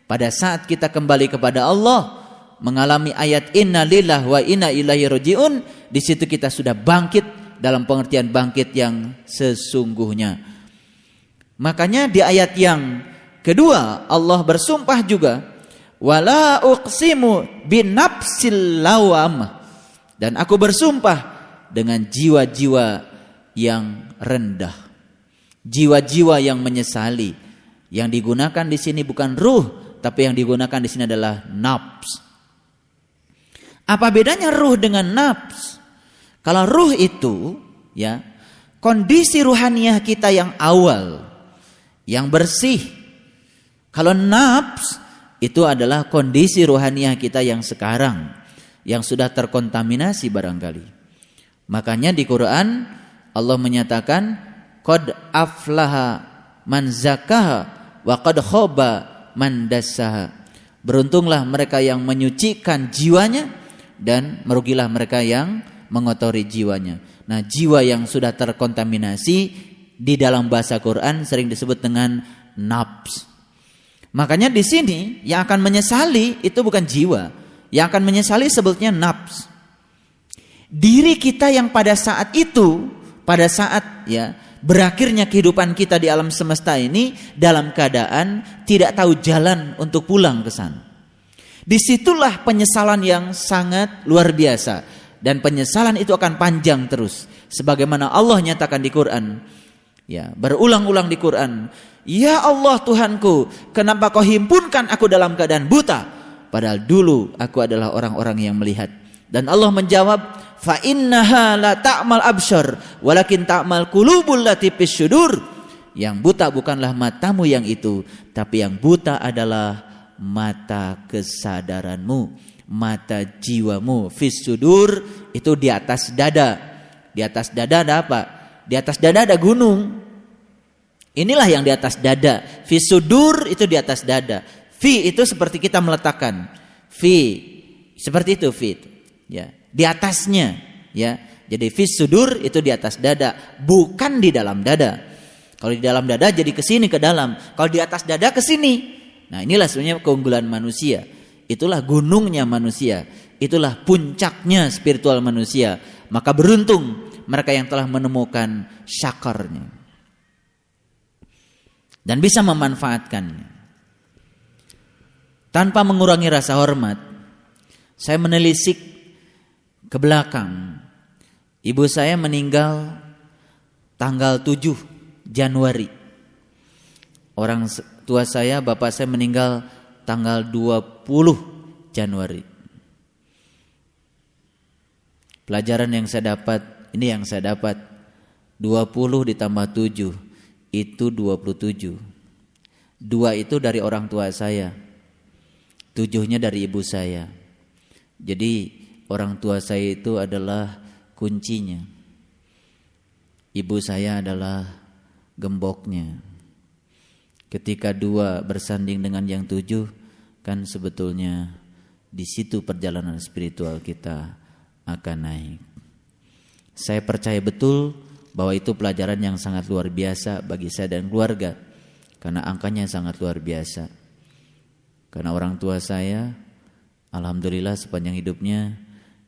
pada saat kita kembali kepada Allah, mengalami ayat inna lillahi wa inna ilaihi rajiun, di situ kita sudah bangkit dalam pengertian bangkit yang sesungguhnya. Makanya di ayat yang kedua Allah bersumpah juga, wala uqsimu binafsil lawamah, dan aku bersumpah dengan jiwa-jiwa yang rendah, jiwa-jiwa yang menyesali. Yang digunakan di sini bukan ruh, tapi yang digunakan di sini adalah nafs. Apa bedanya ruh dengan nafs? Kalau ruh itu kondisi ruhaniah kita yang awal, yang bersih. Kalau nafs itu adalah kondisi ruhaniah kita yang sekarang, yang sudah terkontaminasi barangkali. Makanya di Quran Allah menyatakan qad aflaha man zakaha wa qad khaba man dassaha. Beruntunglah mereka yang menyucikan jiwanya dan merugilah mereka yang mengotori jiwanya. Nah, jiwa yang sudah terkontaminasi di dalam bahasa Quran sering disebut dengan nafs. Makanya di sini yang akan menyesali itu bukan jiwa, yang akan menyesali sebetulnya nafs. Diri kita yang pada saat itu, pada saat berakhirnya kehidupan kita di alam semesta ini dalam keadaan tidak tahu jalan untuk pulang ke sana. Disitulah penyesalan yang sangat luar biasa, dan penyesalan itu akan panjang terus. Sebagaimana Allah nyatakan di Quran, berulang-ulang di Quran, ya Allah Tuhanku, kenapa kau himpunkan aku dalam keadaan buta, padahal dulu aku adalah orang-orang yang melihat. Dan Allah menjawab, fa innaha la ta'mal absyar walakin ta'mal qulubul lati fis syudur. Yang buta bukanlah matamu yang itu, tapi yang buta adalah mata kesadaranmu, mata jiwamu. Fis sudur itu di atas dada. Di atas dada ada apa? Di atas dada ada gunung. Inilah yang di atas dada. Fis sudur itu di atas dada. Fi itu seperti kita meletakkan. Fi seperti itu fi. Di atasnya, Jadi fis sudur itu di atas dada, bukan di dalam dada. Kalau di dalam dada jadi ke sini ke dalam. Kalau di atas dada ke sini. Nah, inilah sebenarnya keunggulan manusia. Itulah gunungnya manusia. Itulah puncaknya spiritual manusia. Maka beruntung mereka yang telah menemukan syakarnya dan bisa memanfaatkannya. Tanpa mengurangi rasa hormat, saya menelisik ke belakang. Ibu saya meninggal tanggal 7 Januari. Orang tua saya, bapak saya meninggal tanggal 20 Januari. Pelajaran yang saya dapat, ini yang saya dapat, 20 ditambah 7. itu 27. 2 itu dari orang tua saya, 7-nya dari ibu saya. Jadi orang tua saya itu adalah kuncinya, ibu saya adalah gemboknya. Ketika 2 bersanding dengan yang 7, kan sebetulnya di situ perjalanan spiritual kita akan naik. Saya percaya betul bahwa itu pelajaran yang sangat luar biasa bagi saya dan keluarga, karena angkanya sangat luar biasa. Karena orang tua saya alhamdulillah sepanjang hidupnya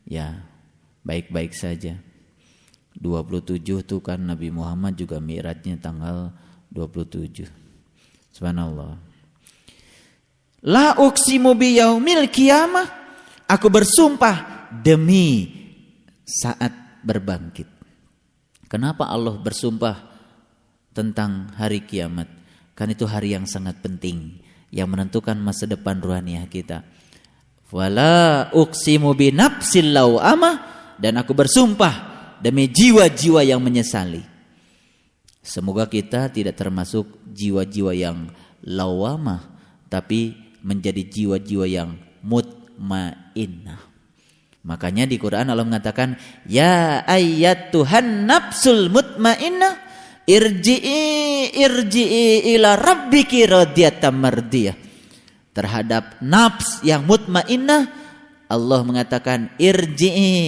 ya baik-baik saja. 27 itu kan Nabi Muhammad juga mi'rajnya tanggal 27. Subhanallah. La uqsimu biyaumil qiyamah, aku bersumpah demi saat berbangkit. Kenapa Allah bersumpah tentang hari kiamat? Kan itu hari yang sangat penting, yang menentukan masa depan ruhaniah kita. Wala uqsimu binafsil lawamah, dan aku bersumpah demi jiwa-jiwa yang menyesali. Semoga kita tidak termasuk jiwa-jiwa yang lawamah, tapi menjadi jiwa-jiwa yang mutmainnah. Makanya di Quran Allah mengatakan, ya ayyatuhan nafsul mutmainnah, irji'i ila rabbiki radiyatan mardiyah. Terhadap nafs yang mutmainnah, Allah mengatakan irji'i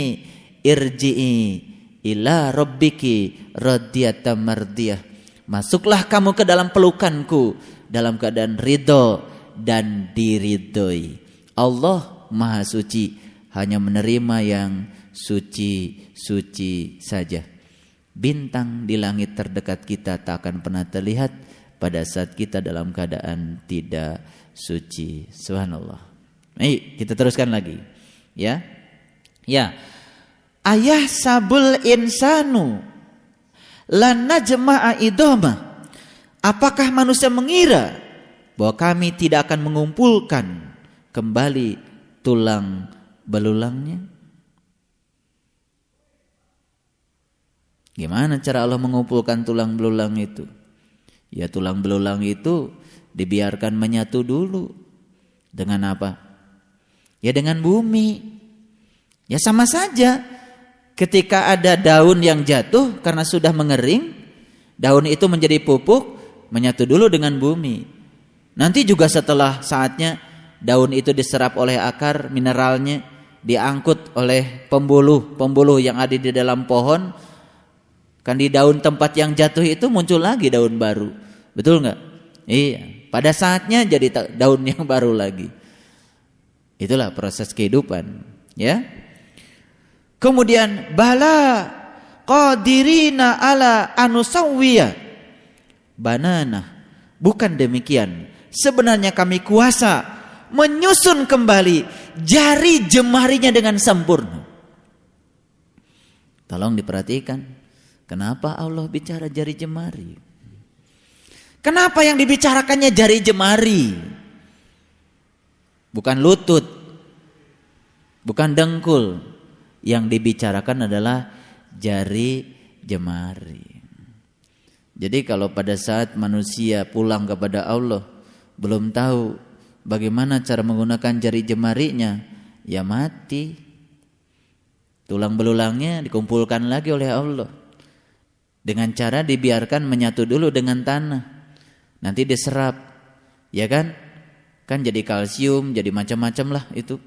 ila rabbiki radiyatan mardiyah. Masuklah kamu ke dalam pelukanku dalam keadaan ridho dan diridhoi. Allah Maha Suci, hanya menerima yang suci-suci saja. Bintang di langit terdekat kita tak akan pernah terlihat pada saat kita dalam keadaan tidak suci. Subhanallah. Ayo kita teruskan lagi. Ya. Ayah sabul insanu lan najma'a idoma. Apakah manusia mengira bahwa kami tidak akan mengumpulkan kembali tulang belulangnya? Gimana cara Allah mengumpulkan tulang belulang itu? Ya tulang belulang itu dibiarkan menyatu dulu. Dengan apa? Ya dengan bumi. Ya sama saja. Ketika ada daun yang jatuh karena sudah mengering, daun itu menjadi pupuk, menyatu dulu dengan bumi. Nanti juga setelah saatnya daun itu diserap oleh akar mineralnya, diangkut oleh pembuluh yang ada di dalam pohon. Kan di daun tempat yang jatuh itu muncul lagi daun baru. Betul enggak? Iya, pada saatnya jadi daun yang baru lagi. Itulah proses kehidupan, ya. Kemudian bala qadirina ala anusawwiya banana. Bukan demikian. Sebenarnya kami kuasa menyusun kembali jari jemarinya dengan sempurna. Tolong diperhatikan. Kenapa Allah bicara jari jemari? Kenapa yang dibicarakannya jari jemari? Bukan lutut, bukan dengkul. Yang dibicarakan adalah jari jemari. Jadi kalau pada saat manusia pulang kepada Allah belum tahu bagaimana cara menggunakan jari jemarinya, ya mati. Tulang belulangnya dikumpulkan lagi oleh Allah dengan cara dibiarkan menyatu dulu dengan tanah. Nanti diserap, ya kan? Kan jadi kalsium, jadi macam-macam lah itu.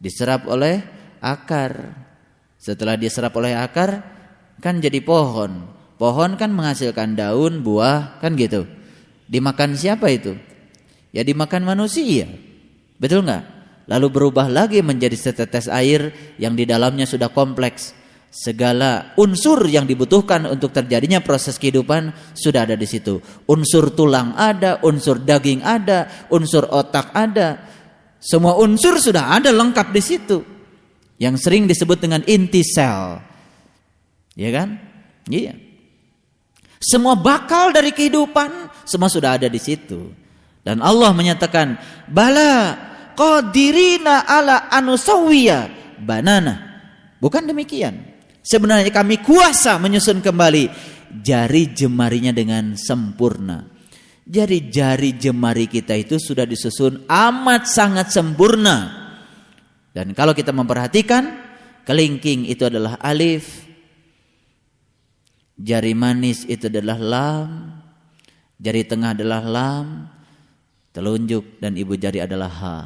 Diserap oleh akar. Setelah diserap oleh akar, kan jadi pohon. Pohon kan menghasilkan daun, buah, kan gitu. Dimakan siapa itu? Ya dimakan manusia. Betul enggak? Lalu berubah lagi menjadi setetes air yang di dalamnya sudah kompleks. Segala unsur yang dibutuhkan untuk terjadinya proses kehidupan sudah ada di situ. Unsur tulang ada, unsur daging ada, unsur otak ada. Semua unsur sudah ada lengkap di situ. Yang sering disebut dengan inti sel. Ya kan? Iya. Semua bakal dari kehidupan semua sudah ada di situ. Dan Allah menyatakan, "Bala qadirina ala anusawwiya banana." Bukan demikian. Sebenarnya kami kuasa menyusun kembali jari jemarinya dengan sempurna. Jadi jari jemari kita itu sudah disusun amat sangat sempurna. Dan kalau kita memperhatikan, kelingking itu adalah alif, jari manis itu adalah lam, jari tengah adalah lam, telunjuk dan ibu jari adalah ha.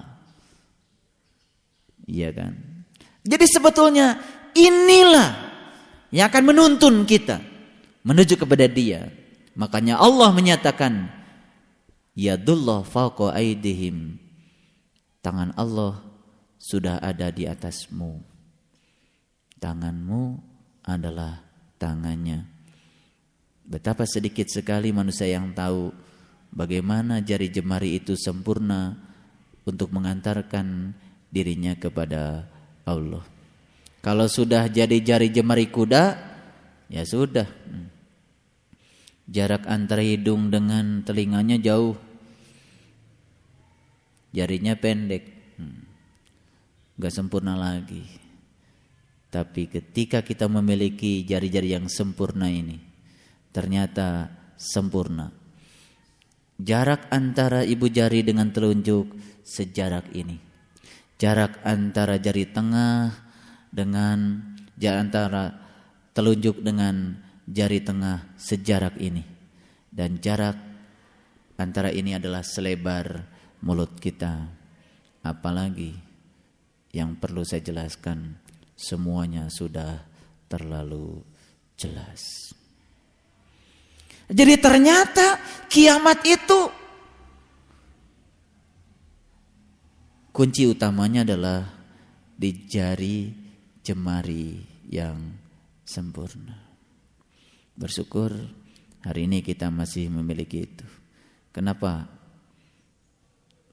Iya kan? Jadi sebetulnya inilah yang akan menuntun kita menuju kepada Dia. Makanya Allah menyatakan, yadullah fawqa aydihim. Tangan Allah sudah ada di atasmu. Tanganmu adalah tangannya. Betapa sedikit sekali manusia yang tahu bagaimana jari jemari itu sempurna untuk mengantarkan dirinya kepada Allah. Kalau sudah jadi jari jemari kuda, ya sudah. Jarak antara hidung dengan telinganya jauh. Jarinya pendek. Gak sempurna lagi. Tapi ketika kita memiliki jari-jari yang sempurna ini, ternyata sempurna. Jarak antara ibu jari dengan telunjuk sejarak ini. Jarak antara jari tengah dengan antara telunjuk dengan jari tengah sejarak ini. Dan jarak antara ini adalah selebar mulut kita. Apalagi yang perlu saya jelaskan, semuanya sudah terlalu jelas. Jadi ternyata kiamat itu kunci utamanya adalah di jari jemari yang sempurna. Bersyukur hari ini kita masih memiliki itu. Kenapa?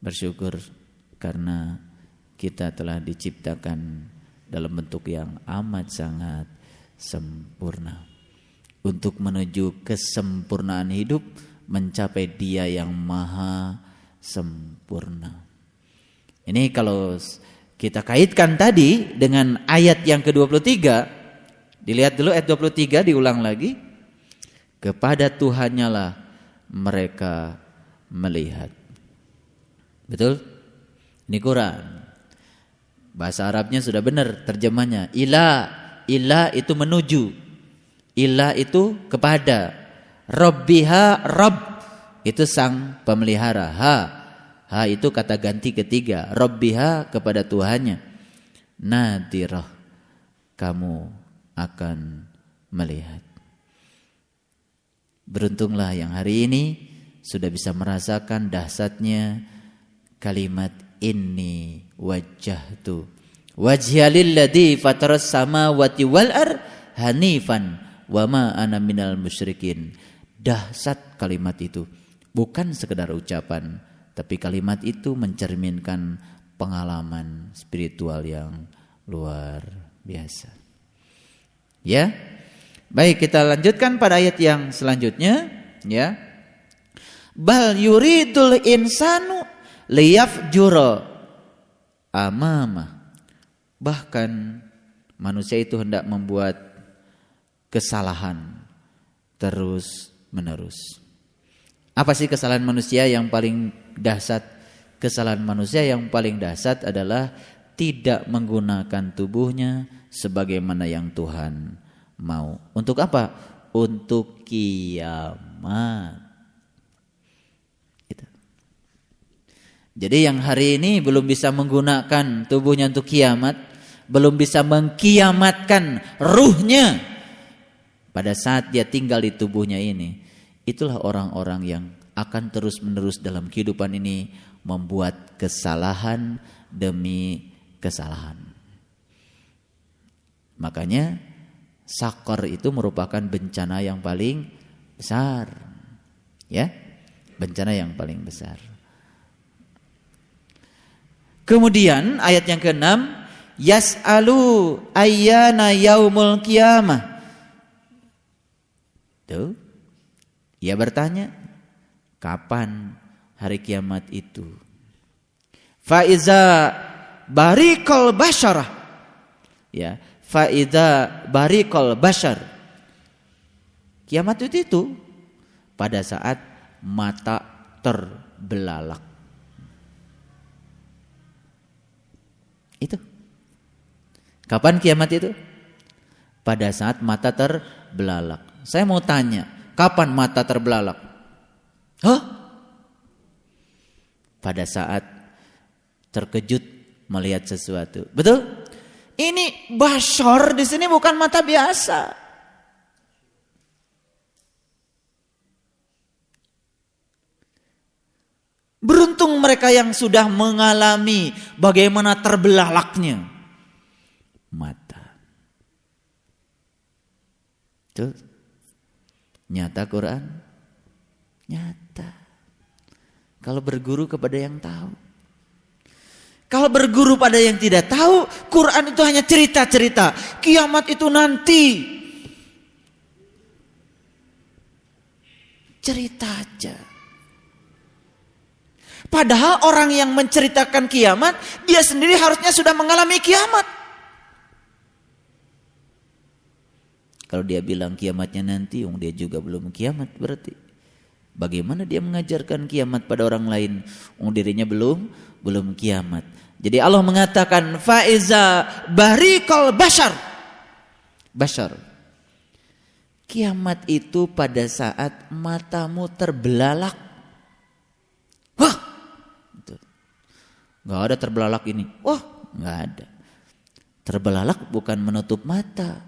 Bersyukur karena kita telah diciptakan dalam bentuk yang amat sangat sempurna. Untuk menuju kesempurnaan hidup, mencapai Dia yang maha sempurna. Ini kalau kita kaitkan tadi dengan ayat yang ke-23, dilihat dulu ayat 23, diulang lagi. Kepada Tuhannya lah mereka melihat. Betul? Ini Quran. Bahasa Arabnya sudah benar terjemahnya. Ila itu menuju. Ila itu kepada. Rabbiha, Rabb itu sang pemelihara. Ha itu kata ganti ketiga. Rabbiha kepada Tuhannya. Nadirah, kamu akan melihat. Beruntunglah yang hari ini sudah bisa merasakan dahsyatnya kalimat inni wajjahtu wajhiya lilladzi fataras samawati wal ard hanifan wa ma ana minal musyrikin. Dahsyat kalimat itu, bukan sekedar ucapan, tapi kalimat itu mencerminkan pengalaman spiritual yang luar biasa. Ya. Baik, kita lanjutkan pada ayat yang selanjutnya, ya. Bal yuridul insanu liyafjura amama. Bahkan manusia itu hendak membuat kesalahan terus menerus. Apa sih kesalahan manusia yang paling dahsyat? Kesalahan manusia yang paling dahsyat adalah tidak menggunakan tubuhnya sebagaimana yang Tuhan mau. Untuk apa? Untuk kiamat. Gitu. Jadi yang hari ini belum bisa menggunakan tubuhnya untuk kiamat, belum bisa mengkiamatkan ruhnya pada saat dia tinggal di tubuhnya ini, itulah orang-orang yang akan terus-menerus dalam kehidupan ini membuat kesalahan demi kesalahan. Makanya sakor itu merupakan bencana yang paling besar. Ya, bencana yang paling besar. Kemudian ayat yang ke-6, yas'alu ayyana yaumul qiyamah. Tuh. Ia bertanya, kapan hari kiamat itu? Faiza barikal basyarah. Ya, faiza barikal basyar. Kiamat itu pada saat mata terbelalak. Itu. Kapan kiamat itu? Pada saat mata terbelalak. Saya mau tanya, kapan mata terbelalak? Hah? Pada saat terkejut melihat sesuatu. Betul? Ini basyar di sini bukan mata biasa. Beruntung mereka yang sudah mengalami bagaimana terbelalaknya mata. Tuh. Nyata Quran? Nyata. Kalau berguru kepada yang tahu. Kalau berguru pada yang tidak tahu, Quran itu hanya cerita-cerita. Kiamat itu nanti. Cerita aja. Padahal orang yang menceritakan kiamat, dia sendiri harusnya sudah mengalami kiamat. Kalau dia bilang kiamatnya nanti, dia juga belum kiamat berarti. Bagaimana dia mengajarkan kiamat pada orang lain? Dirinya belum kiamat. Jadi Allah mengatakan faiza barikal bashar. Bashar. Kiamat itu pada saat matamu terbelalak. Wah, nggak ada terbelalak ini. Wah, nggak ada. Terbelalak bukan menutup mata.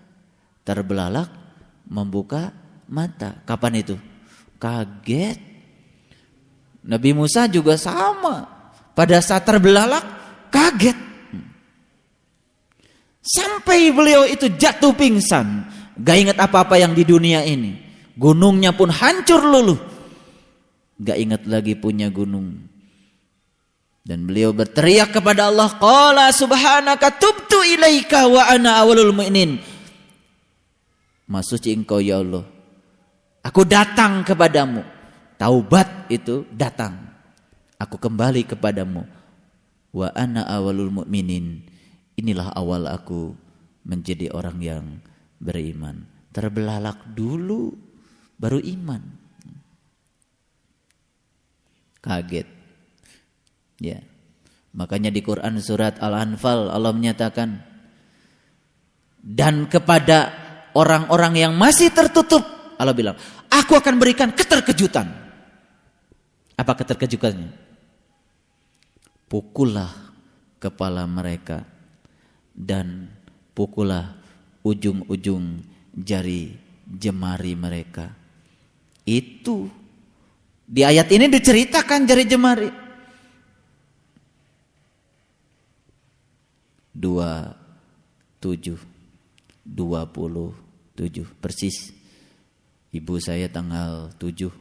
Terbelalak membuka mata. Kapan itu? Kaget. Nabi Musa juga sama. Pada saat terbelalak, kaget. Sampai beliau itu jatuh pingsan. Gak ingat apa-apa yang di dunia ini. Gunungnya pun hancur luluh. Gak ingat lagi punya gunung. Dan beliau berteriak kepada Allah, qala subhanaka tubtu ilaika wa ana awalul mu'minin. Maksudnya engkau ya Allah, aku datang kepadamu. Taubat itu datang. Aku kembali kepadamu. Wa ana awalul mu'minin. Inilah awal aku menjadi orang yang beriman. Terbelalak dulu baru iman. Kaget. Ya. Makanya di Quran surat Al-Anfal Allah menyatakan, dan kepada orang-orang yang masih tertutup, Allah bilang, aku akan berikan keterkejutan. Apa keterkejutannya? Pukullah kepala mereka dan pukullah ujung-ujung jari jemari mereka. Itu di ayat ini diceritakan jari jemari. 27 persis. Ibu saya tanggal 7,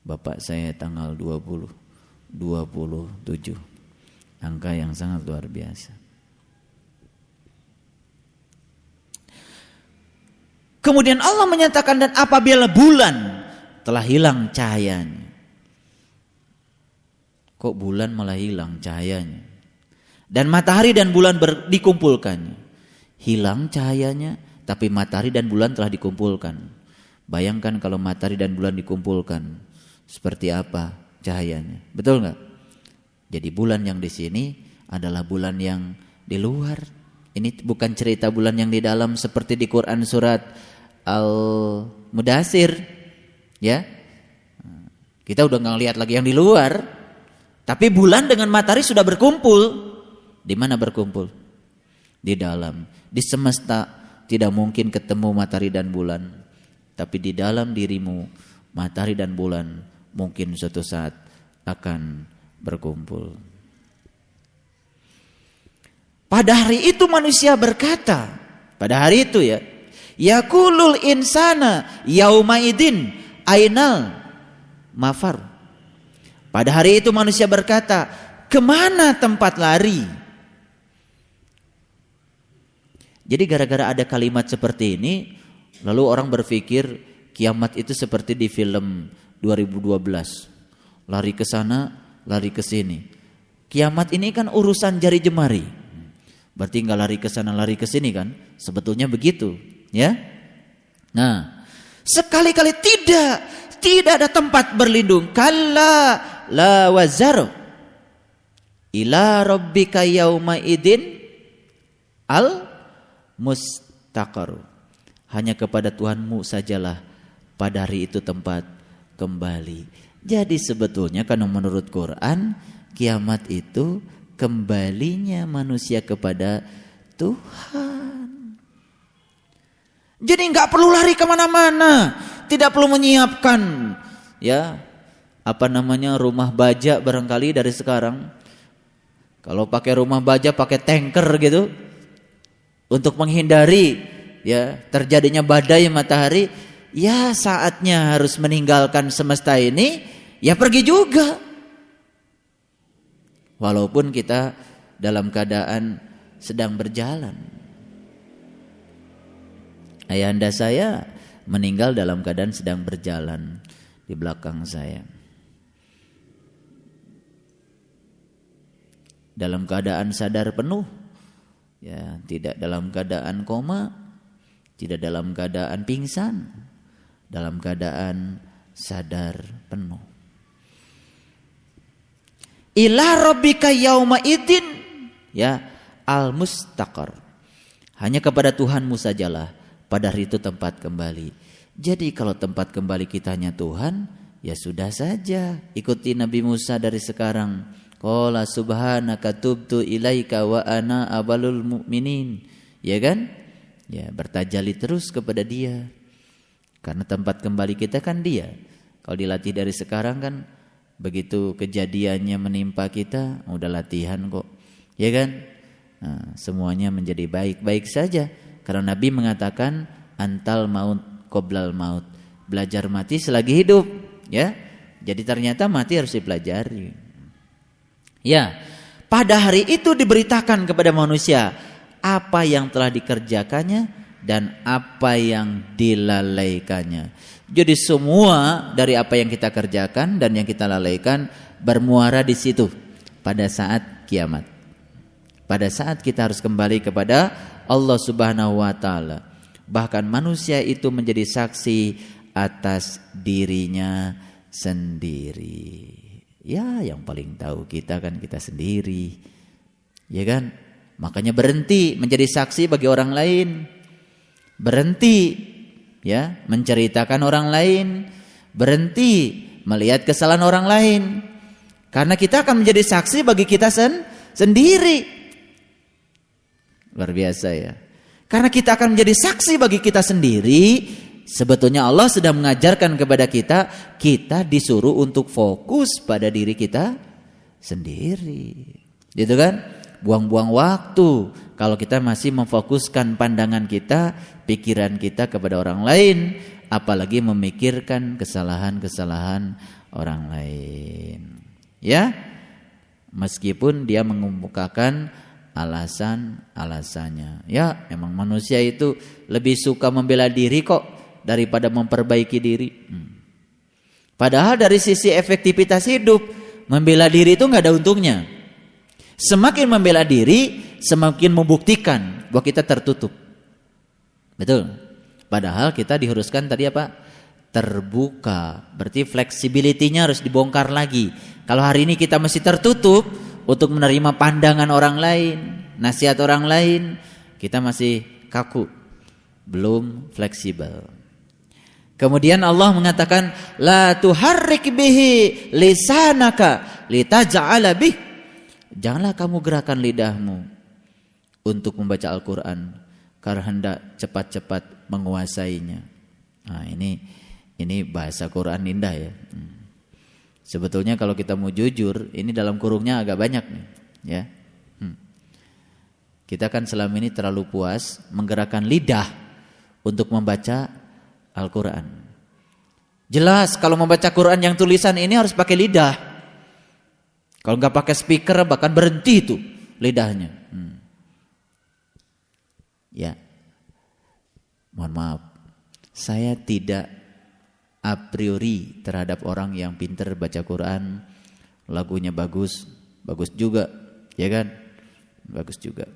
bapak saya tanggal 27. Angka yang sangat luar biasa. Kemudian Allah menyatakan, dan apabila bulan telah hilang cahayanya. Kok bulan malah hilang cahayanya? Dan matahari dan bulan dikumpulkannya. Hilang cahayanya, tapi matahari dan bulan telah dikumpulkan. Bayangkan kalau matahari dan bulan dikumpulkan, seperti apa cahayanya? Betul nggak? Jadi bulan yang di sini adalah bulan yang di luar. Ini bukan cerita bulan yang di dalam seperti di Quran surat Al-Mudathir. Ya, kita udah nggak lihat lagi yang di luar. Tapi bulan dengan matahari sudah berkumpul. Di mana berkumpul? Di dalam. Di semesta tidak mungkin ketemu matahari dan bulan. Tapi di dalam dirimu matahari dan bulan mungkin suatu saat akan berkumpul. Pada hari itu manusia berkata, pada hari itu ya, yaqulul insana yaumaidin ainal mafar. Pada hari itu manusia berkata, kemana tempat lari? Jadi gara-gara ada kalimat seperti ini, lalu orang berpikir kiamat itu seperti di film 2012. Lari ke sana, lari ke sini. Kiamat ini kan urusan jari jemari. Berarti enggak lari ke sana, lari ke sini kan? Sebetulnya begitu, ya? Nah, Sekali-kali tidak ada tempat berlindung. Kalla la wazar ila rabbika yauma idin al mustaqar. Hanya kepada Tuhanmu sajalah pada hari itu tempat kembali. Jadi sebetulnya kalau menurut Quran, kiamat itu kembalinya manusia kepada Tuhan. Jadi nggak perlu lari kemana-mana, tidak perlu menyiapkan rumah baja barangkali dari sekarang. Kalau pakai rumah baja pakai tanker gitu untuk menghindari terjadinya badai matahari, saatnya harus meninggalkan semesta ini, pergi juga. Walaupun kita dalam keadaan sedang berjalan. Ayahanda saya meninggal dalam keadaan sedang berjalan di belakang saya. Dalam keadaan sadar penuh, tidak dalam keadaan koma, tidak dalam keadaan pingsan, dalam keadaan sadar penuh. Ila rabbika yauma idin al mustaqar. Hanya kepada Tuhanmu sajalah pada hari itu tempat kembali. Jadi kalau tempat kembali kita hanya Tuhan, sudah saja ikuti Nabi Musa dari sekarang. Qala subhanaka tubtu ilaika wa ana awwalul mu'minin. Ya kan? Bertajali terus kepada Dia. Karena tempat kembali kita kan Dia. Kalau dilatih dari sekarang kan, begitu kejadiannya menimpa kita, udah latihan kok. Ya kan? Nah, semuanya menjadi baik-baik saja. Karena Nabi mengatakan antal maut qoblal maut. Belajar mati selagi hidup, Jadi ternyata mati harus dipelajari. Pada hari itu diberitakan kepada manusia apa yang telah dikerjakannya dan apa yang dilalaikannya. Jadi semua dari apa yang kita kerjakan dan yang kita lalaikan bermuara di situ pada saat kiamat. Pada saat kita harus kembali kepada Allah Subhanahu wa taala. Bahkan manusia itu menjadi saksi atas dirinya sendiri. Yang paling tahu kita kan kita sendiri. Ya kan? Makanya berhenti menjadi saksi bagi orang lain. Berhenti menceritakan orang lain. Berhenti melihat kesalahan orang lain. Karena kita akan menjadi saksi bagi kita sendiri. Luar biasa ya. Karena kita akan menjadi saksi bagi kita sendiri. Sebetulnya Allah sudah mengajarkan kepada kita disuruh untuk fokus pada diri kita sendiri. Gitu kan? Buang-buang waktu kalau kita masih memfokuskan pandangan kita, pikiran kita kepada orang lain, apalagi memikirkan kesalahan-kesalahan orang lain. Meskipun dia mengemukakan alasan-alasannya. Memang manusia itu lebih suka membela diri kok daripada memperbaiki diri. Padahal dari sisi efektivitas hidup, membela diri itu nggak ada untungnya. Semakin membela diri, semakin membuktikan bahwa kita tertutup. Betul. Padahal kita diharuskan tadi apa? Terbuka. Berarti fleksibilitinya harus dibongkar lagi. Kalau hari ini kita masih tertutup untuk menerima pandangan orang lain, nasihat orang lain, kita masih kaku, belum fleksibel. Kemudian Allah mengatakan la tuharrik bihi lisanaka litaj'ala bih. Janganlah kamu gerakan lidahmu untuk membaca Al-Qur'an karena hendak cepat-cepat menguasainya. Nah, ini bahasa Quran indah ya. Sebetulnya kalau kita mau jujur, ini dalam kurungnya agak banyak nih, ya. Kita kan selama ini terlalu puas menggerakkan lidah untuk membaca Al-Quran. Jelas kalau membaca Quran yang tulisan ini harus pakai lidah. Kalau nggak pakai speaker bahkan berhenti itu lidahnya. Mohon maaf, saya tidak a priori terhadap orang yang pintar baca Quran, lagunya bagus juga, ya kan? Bagus juga.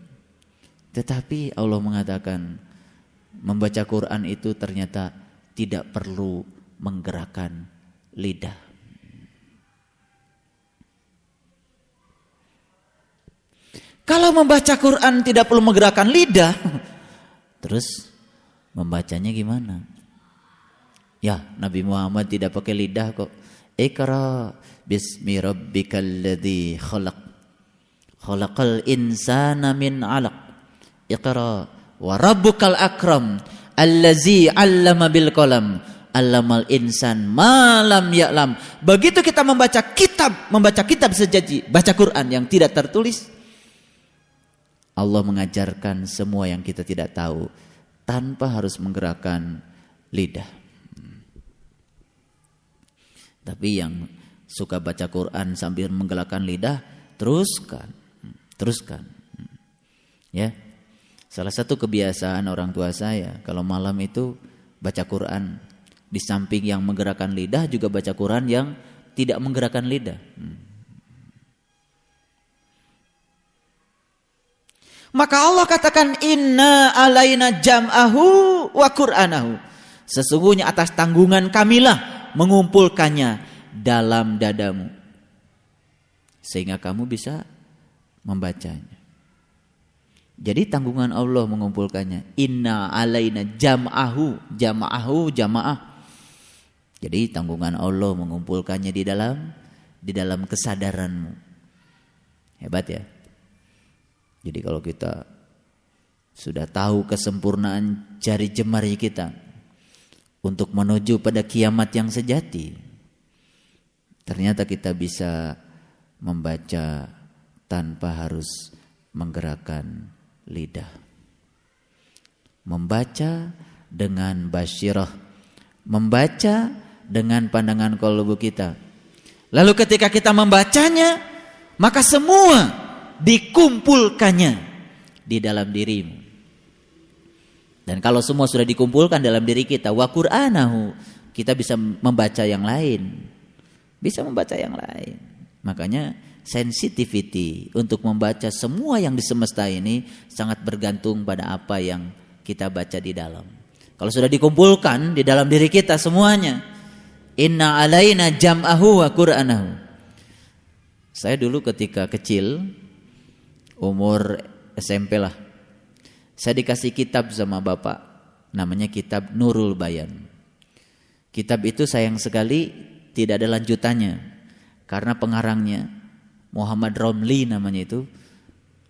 Tetapi Allah mengatakan membaca Quran itu ternyata tidak perlu menggerakkan lidah. Kalau membaca Quran tidak perlu menggerakkan lidah, terus membacanya gimana? Ya, Nabi Muhammad tidak pakai lidah kok. Iqra bismi rabbikal ladzi khalaq. Khalaqal insana min 'alaq. Iqra wa rabbukal akram allazi 'allama bil qalam. 'Allamal insan ma lam ya'lam. Begitu kita membaca kitab sejaji, baca Quran yang tidak tertulis, Allah mengajarkan semua yang kita tidak tahu tanpa harus menggerakkan lidah. Tapi yang suka baca Quran sambil menggerakkan lidah, teruskan. Ya. Salah satu kebiasaan orang tua saya, kalau malam itu baca Quran, di samping yang menggerakkan lidah juga baca Quran yang tidak menggerakkan lidah. Maka Allah katakan inna alaina jam'ahu wa qur'anahu. Sesungguhnya atas tanggungan kamilah mengumpulkannya dalam dadamu, sehingga kamu bisa membacanya. Jadi tanggungan Allah mengumpulkannya. Inna alaina jam'ahu, jamaah. Jadi tanggungan Allah mengumpulkannya di dalam kesadaranmu. Hebat ya. Jadi kalau kita sudah tahu kesempurnaan jari jemari kita untuk menuju pada kiamat yang sejati, ternyata kita bisa membaca tanpa harus menggerakkan lidah. Membaca dengan basyirah, membaca dengan pandangan qalbu kita. Lalu ketika kita membacanya, maka semua dikumpulkannya di dalam dirimu. Dan kalau semua sudah dikumpulkan dalam diri kita, wa qur'anahu, kita bisa membaca yang lain. Makanya sensitivity untuk membaca semua yang di semesta ini sangat bergantung pada apa yang kita baca di dalam. Kalau sudah dikumpulkan di dalam diri kita semuanya, inna alaina jam'ahu wa qur'anahu. Saya dulu ketika kecil, umur SMP lah, saya dikasih kitab sama bapak, namanya kitab Nurul Bayan. Kitab itu sayang sekali tidak ada lanjutannya, karena pengarangnya Muhammad Romli namanya itu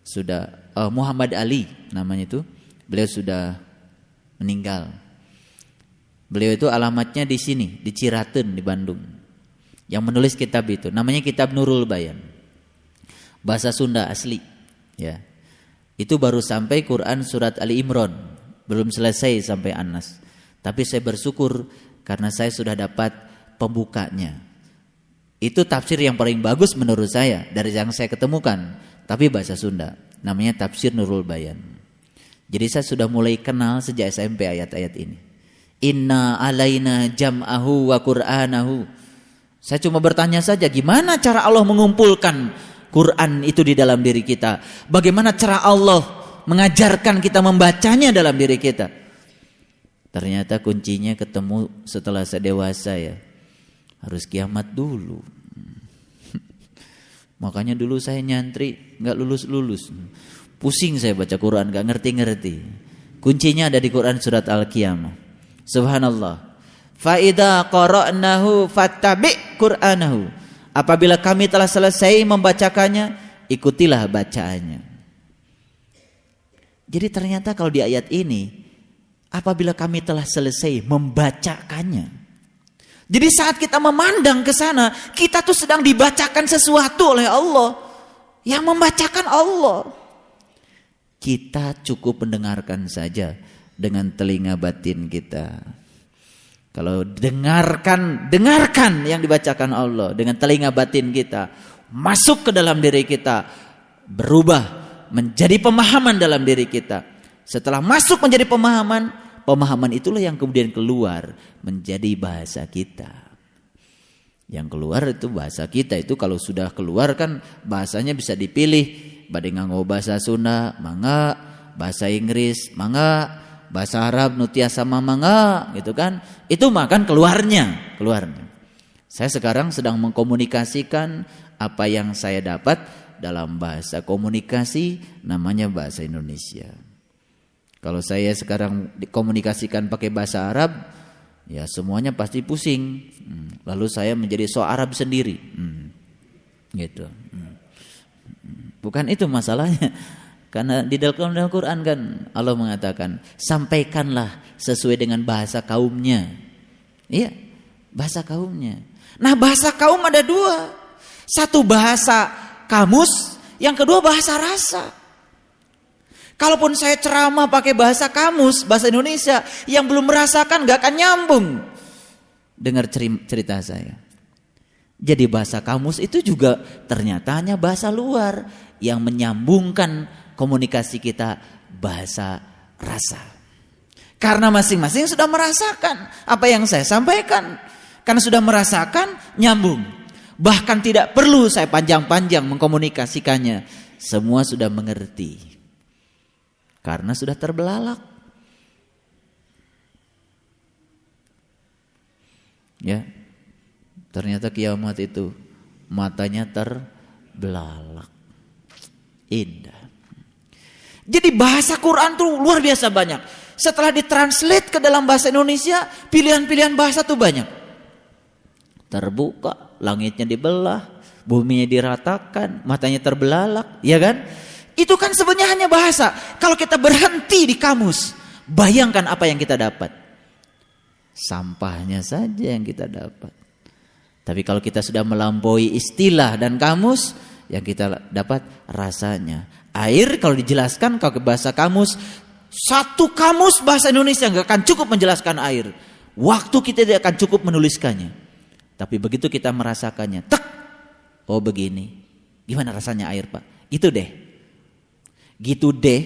sudah Muhammad Ali namanya itu, beliau sudah meninggal. Beliau itu alamatnya di sini, di Ciraten di Bandung. Yang menulis kitab itu namanya kitab Nurul Bayan, bahasa Sunda asli. Ya, itu baru sampai Quran surat Ali Imran, belum selesai sampai An-Nas. Tapi saya bersyukur karena saya sudah dapat pembukanya. Itu tafsir yang paling bagus menurut saya dari yang saya ketemukan, tapi bahasa Sunda, namanya tafsir Nurul Bayan. Jadi saya sudah mulai kenal sejak SMP ayat-ayat ini. Inna alaina jam'ahu wa qur'anahu. Saya cuma bertanya saja, gimana cara Allah mengumpulkan Quran itu di dalam diri kita? Bagaimana cara Allah mengajarkan kita membacanya dalam diri kita? Ternyata kuncinya ketemu setelah saya dewasa ya. Harus kiamat dulu. Makanya dulu saya nyantri gak lulus-lulus. Pusing saya baca Quran, gak ngerti-ngerti. Kuncinya ada di Quran surat Al-Qiyamah. Subhanallah. Fa'idha qara'nahu fattabi' Qur'anahu. Apabila kami telah selesai membacakannya, ikutilah bacaannya. Jadi ternyata kalau di ayat ini, apabila kami telah selesai membacakannya. Jadi saat kita memandang ke sana, kita tuh sedang dibacakan sesuatu oleh Allah. Yang membacakan Allah. Kita cukup mendengarkan saja dengan telinga batin kita. Kalau dengarkan yang dibacakan Allah dengan telinga batin kita, masuk ke dalam diri kita, berubah menjadi pemahaman dalam diri kita. Setelah masuk menjadi pemahaman itulah yang kemudian keluar menjadi bahasa kita. Yang keluar itu bahasa kita, itu kalau sudah keluar kan bahasanya bisa dipilih. Badai nganggo bahasa Sunda, mangga, bahasa Inggris, mangga, bahasa Arab nutia sama mangga gitu kan. Itu mah kan keluarnya. Saya sekarang sedang mengkomunikasikan apa yang saya dapat dalam bahasa komunikasi namanya bahasa Indonesia. Kalau saya sekarang dikomunikasikan pakai bahasa Arab, ya semuanya pasti pusing. Lalu saya menjadi so Arab sendiri. Gitu. Bukan itu masalahnya. Karena di dalam Al-Quran kan Allah mengatakan, sampaikanlah sesuai dengan bahasa kaumnya. Iya, bahasa kaumnya. Nah, bahasa kaum ada dua. Satu bahasa kamus, yang kedua bahasa rasa. Kalaupun saya ceramah pakai bahasa kamus, bahasa Indonesia, yang belum merasakan gak akan nyambung dengar cerita saya. Jadi bahasa kamus itu juga ternyata hanya bahasa luar yang menyambungkan komunikasi kita bahasa rasa. Karena masing-masing sudah merasakan apa yang saya sampaikan. Karena sudah merasakan, nyambung. Bahkan tidak perlu saya panjang-panjang mengkomunikasikannya. Semua sudah mengerti. Karena sudah terbelalak. Ya. Ternyata kiamat itu matanya terbelalak. Indah. Jadi bahasa Quran tuh luar biasa banyak. Setelah ditranslate ke dalam bahasa Indonesia, pilihan-pilihan bahasa tuh banyak. Terbuka, langitnya dibelah, buminya diratakan, matanya terbelalak, ya kan? Itu kan sebenarnya hanya bahasa. Kalau kita berhenti di kamus, bayangkan apa yang kita dapat. Sampahnya saja yang kita dapat. Tapi kalau kita sudah melampaui istilah dan kamus, yang kita dapat rasanya. Air kalau dijelaskan kalau ke bahasa kamus, satu kamus bahasa Indonesia nggak akan cukup menjelaskan air. Waktu kita tidak akan cukup menuliskannya. Tapi begitu kita merasakannya, tek, oh begini. Gimana rasanya air, Pak? Gitu deh,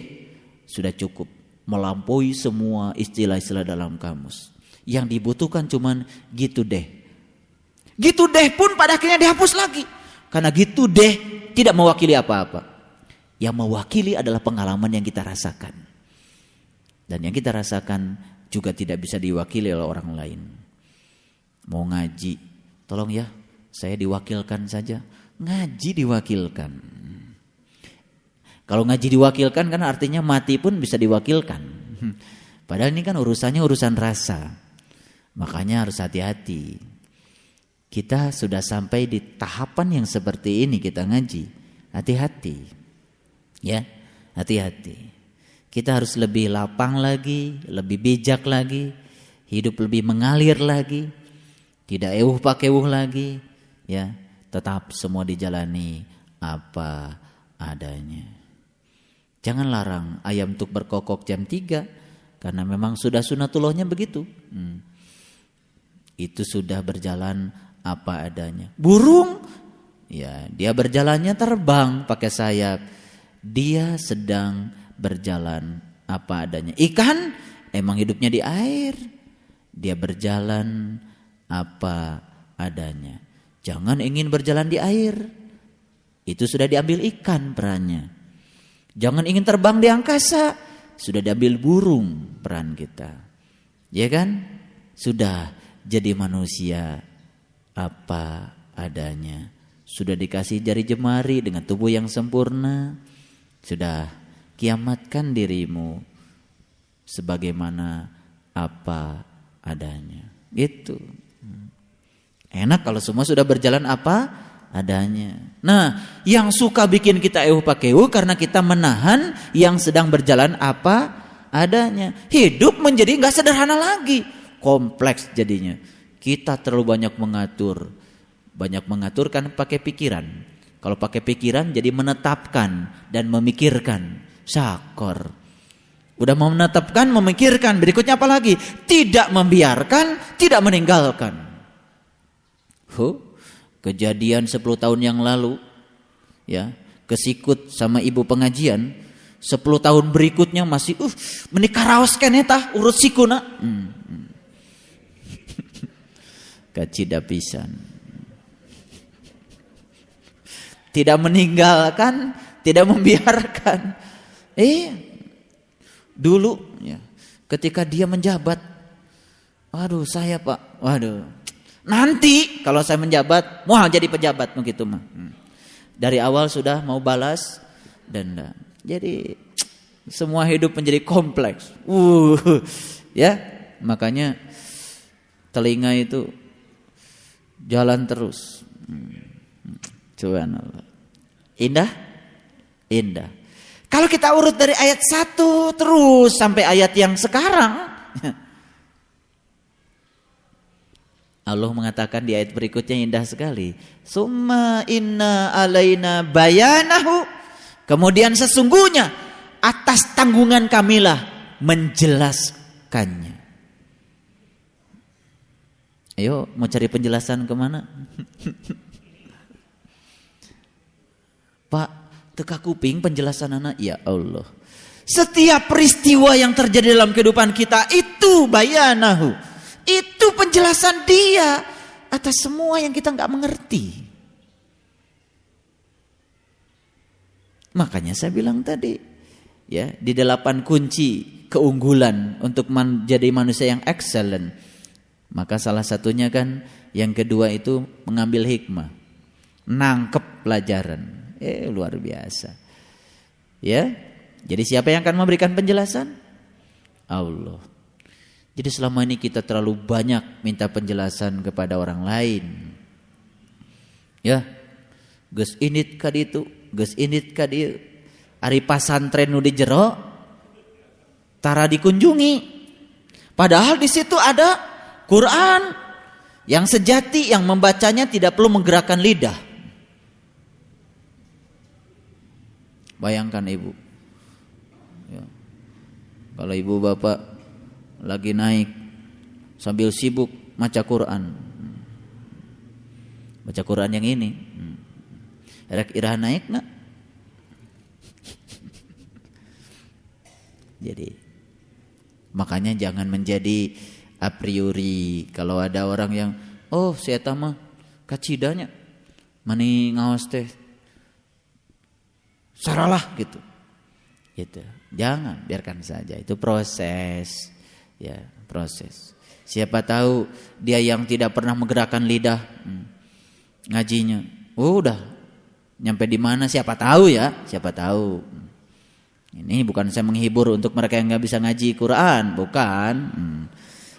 sudah cukup melampaui semua istilah-istilah dalam kamus. Yang dibutuhkan cuman gitu deh. Gitu deh pun pada akhirnya dihapus lagi. Karena gitu deh tidak mewakili apa-apa. Yang mewakili adalah pengalaman yang kita rasakan. Dan yang kita rasakan juga tidak bisa diwakili oleh orang lain. Mau ngaji, tolong ya, saya diwakilkan saja. Ngaji diwakilkan. Kalau ngaji diwakilkan kan artinya mati pun bisa diwakilkan. Padahal ini kan urusannya urusan rasa. Makanya harus hati-hati. Kita sudah sampai di tahapan yang seperti ini kita ngaji. Hati-hati. Ya, hati-hati. Kita harus lebih lapang lagi, lebih bijak lagi, hidup lebih mengalir lagi, tidak ewuh pakewuh lagi, ya. Tetap semua dijalani apa adanya. Jangan larang ayam untuk berkokok jam 3 karena memang sudah sunatullahnya begitu. Itu sudah berjalan apa adanya. Burung, ya dia berjalannya terbang pakai sayap. Dia sedang berjalan apa adanya. Ikan emang hidupnya di air. Dia berjalan apa adanya. Jangan ingin berjalan di air. Itu sudah diambil ikan perannya. Jangan ingin terbang di angkasa. Sudah diambil burung peran kita. Ya kan? Sudah jadi manusia apa adanya. Sudah dikasih jari jemari dengan tubuh yang sempurna. Sudah kiamatkan dirimu sebagaimana apa adanya. Itu. Enak kalau semua sudah berjalan apa adanya. Nah, yang suka bikin kita ewuh pakewuh karena kita menahan yang sedang berjalan apa adanya. Hidup menjadi gak sederhana lagi. Kompleks jadinya. Kita terlalu banyak mengatur. Banyak mengatur kan pakai pikiran. Kalau pakai pikiran jadi menetapkan dan memikirkan. Syakor. Udah mau menetapkan, memikirkan. Berikutnya apa lagi? Tidak membiarkan, tidak meninggalkan. Kejadian 10 tahun yang lalu. Ya, kesikut sama ibu pengajian. 10 tahun berikutnya masih menikah raos keneta urut sikuna. Kacida pisan. Tidak meninggalkan, tidak membiarkan. Dulu ya, Ketika dia menjabat, waduh saya Pak, waduh. Nanti kalau saya menjabat, mau jadi pejabat begitu mah. Dari awal sudah mau balas dendam. Jadi semua hidup menjadi kompleks. Ya, makanya telinga itu jalan terus. Subhanallah. Indah? Indah. Kalau kita urut dari ayat 1 terus sampai ayat yang sekarang, Allah mengatakan di ayat berikutnya indah sekali. Summa inna alaina bayanahu. Kemudian sesungguhnya atas tanggungan kamilah menjelaskannya. Ayo mau cari penjelasan kemana? Pak, teka kuping penjelasan anak. Ya Allah. Setiap peristiwa yang terjadi dalam kehidupan kita itu bayanahu. Itu penjelasan dia atas semua yang kita nggak mengerti. Makanya saya bilang tadi, ya, di 8 kunci keunggulan untuk menjadi manusia yang excellent. Maka salah satunya kan yang kedua itu mengambil hikmah, nangkep pelajaran. Luar biasa. Ya. Jadi siapa yang akan memberikan penjelasan? Allah. Jadi selama ini kita terlalu banyak minta penjelasan kepada orang lain. Ya. Geus init ka ditu, geus init ka dieu. Ari pasantren nu di jero tara dikunjungi. Padahal di situ ada Quran yang sejati, yang membacanya tidak perlu menggerakkan lidah. Bayangkan ibu, ya. Kalau ibu bapak lagi naik sambil sibuk baca Quran, baca Quran yang ini, rek irah naik nak. Jadi makanya jangan menjadi a priori. Kalau ada orang yang si eta mah kacidanya mani ngaos teh saralah gitu. Jangan, biarkan saja, itu proses. Ya, proses. Siapa tahu dia yang tidak pernah menggerakkan lidah ngajinya. Udah nyampe di mana siapa tahu ya, siapa tahu. Ini bukan saya menghibur untuk mereka yang nggak bisa ngaji Quran, bukan.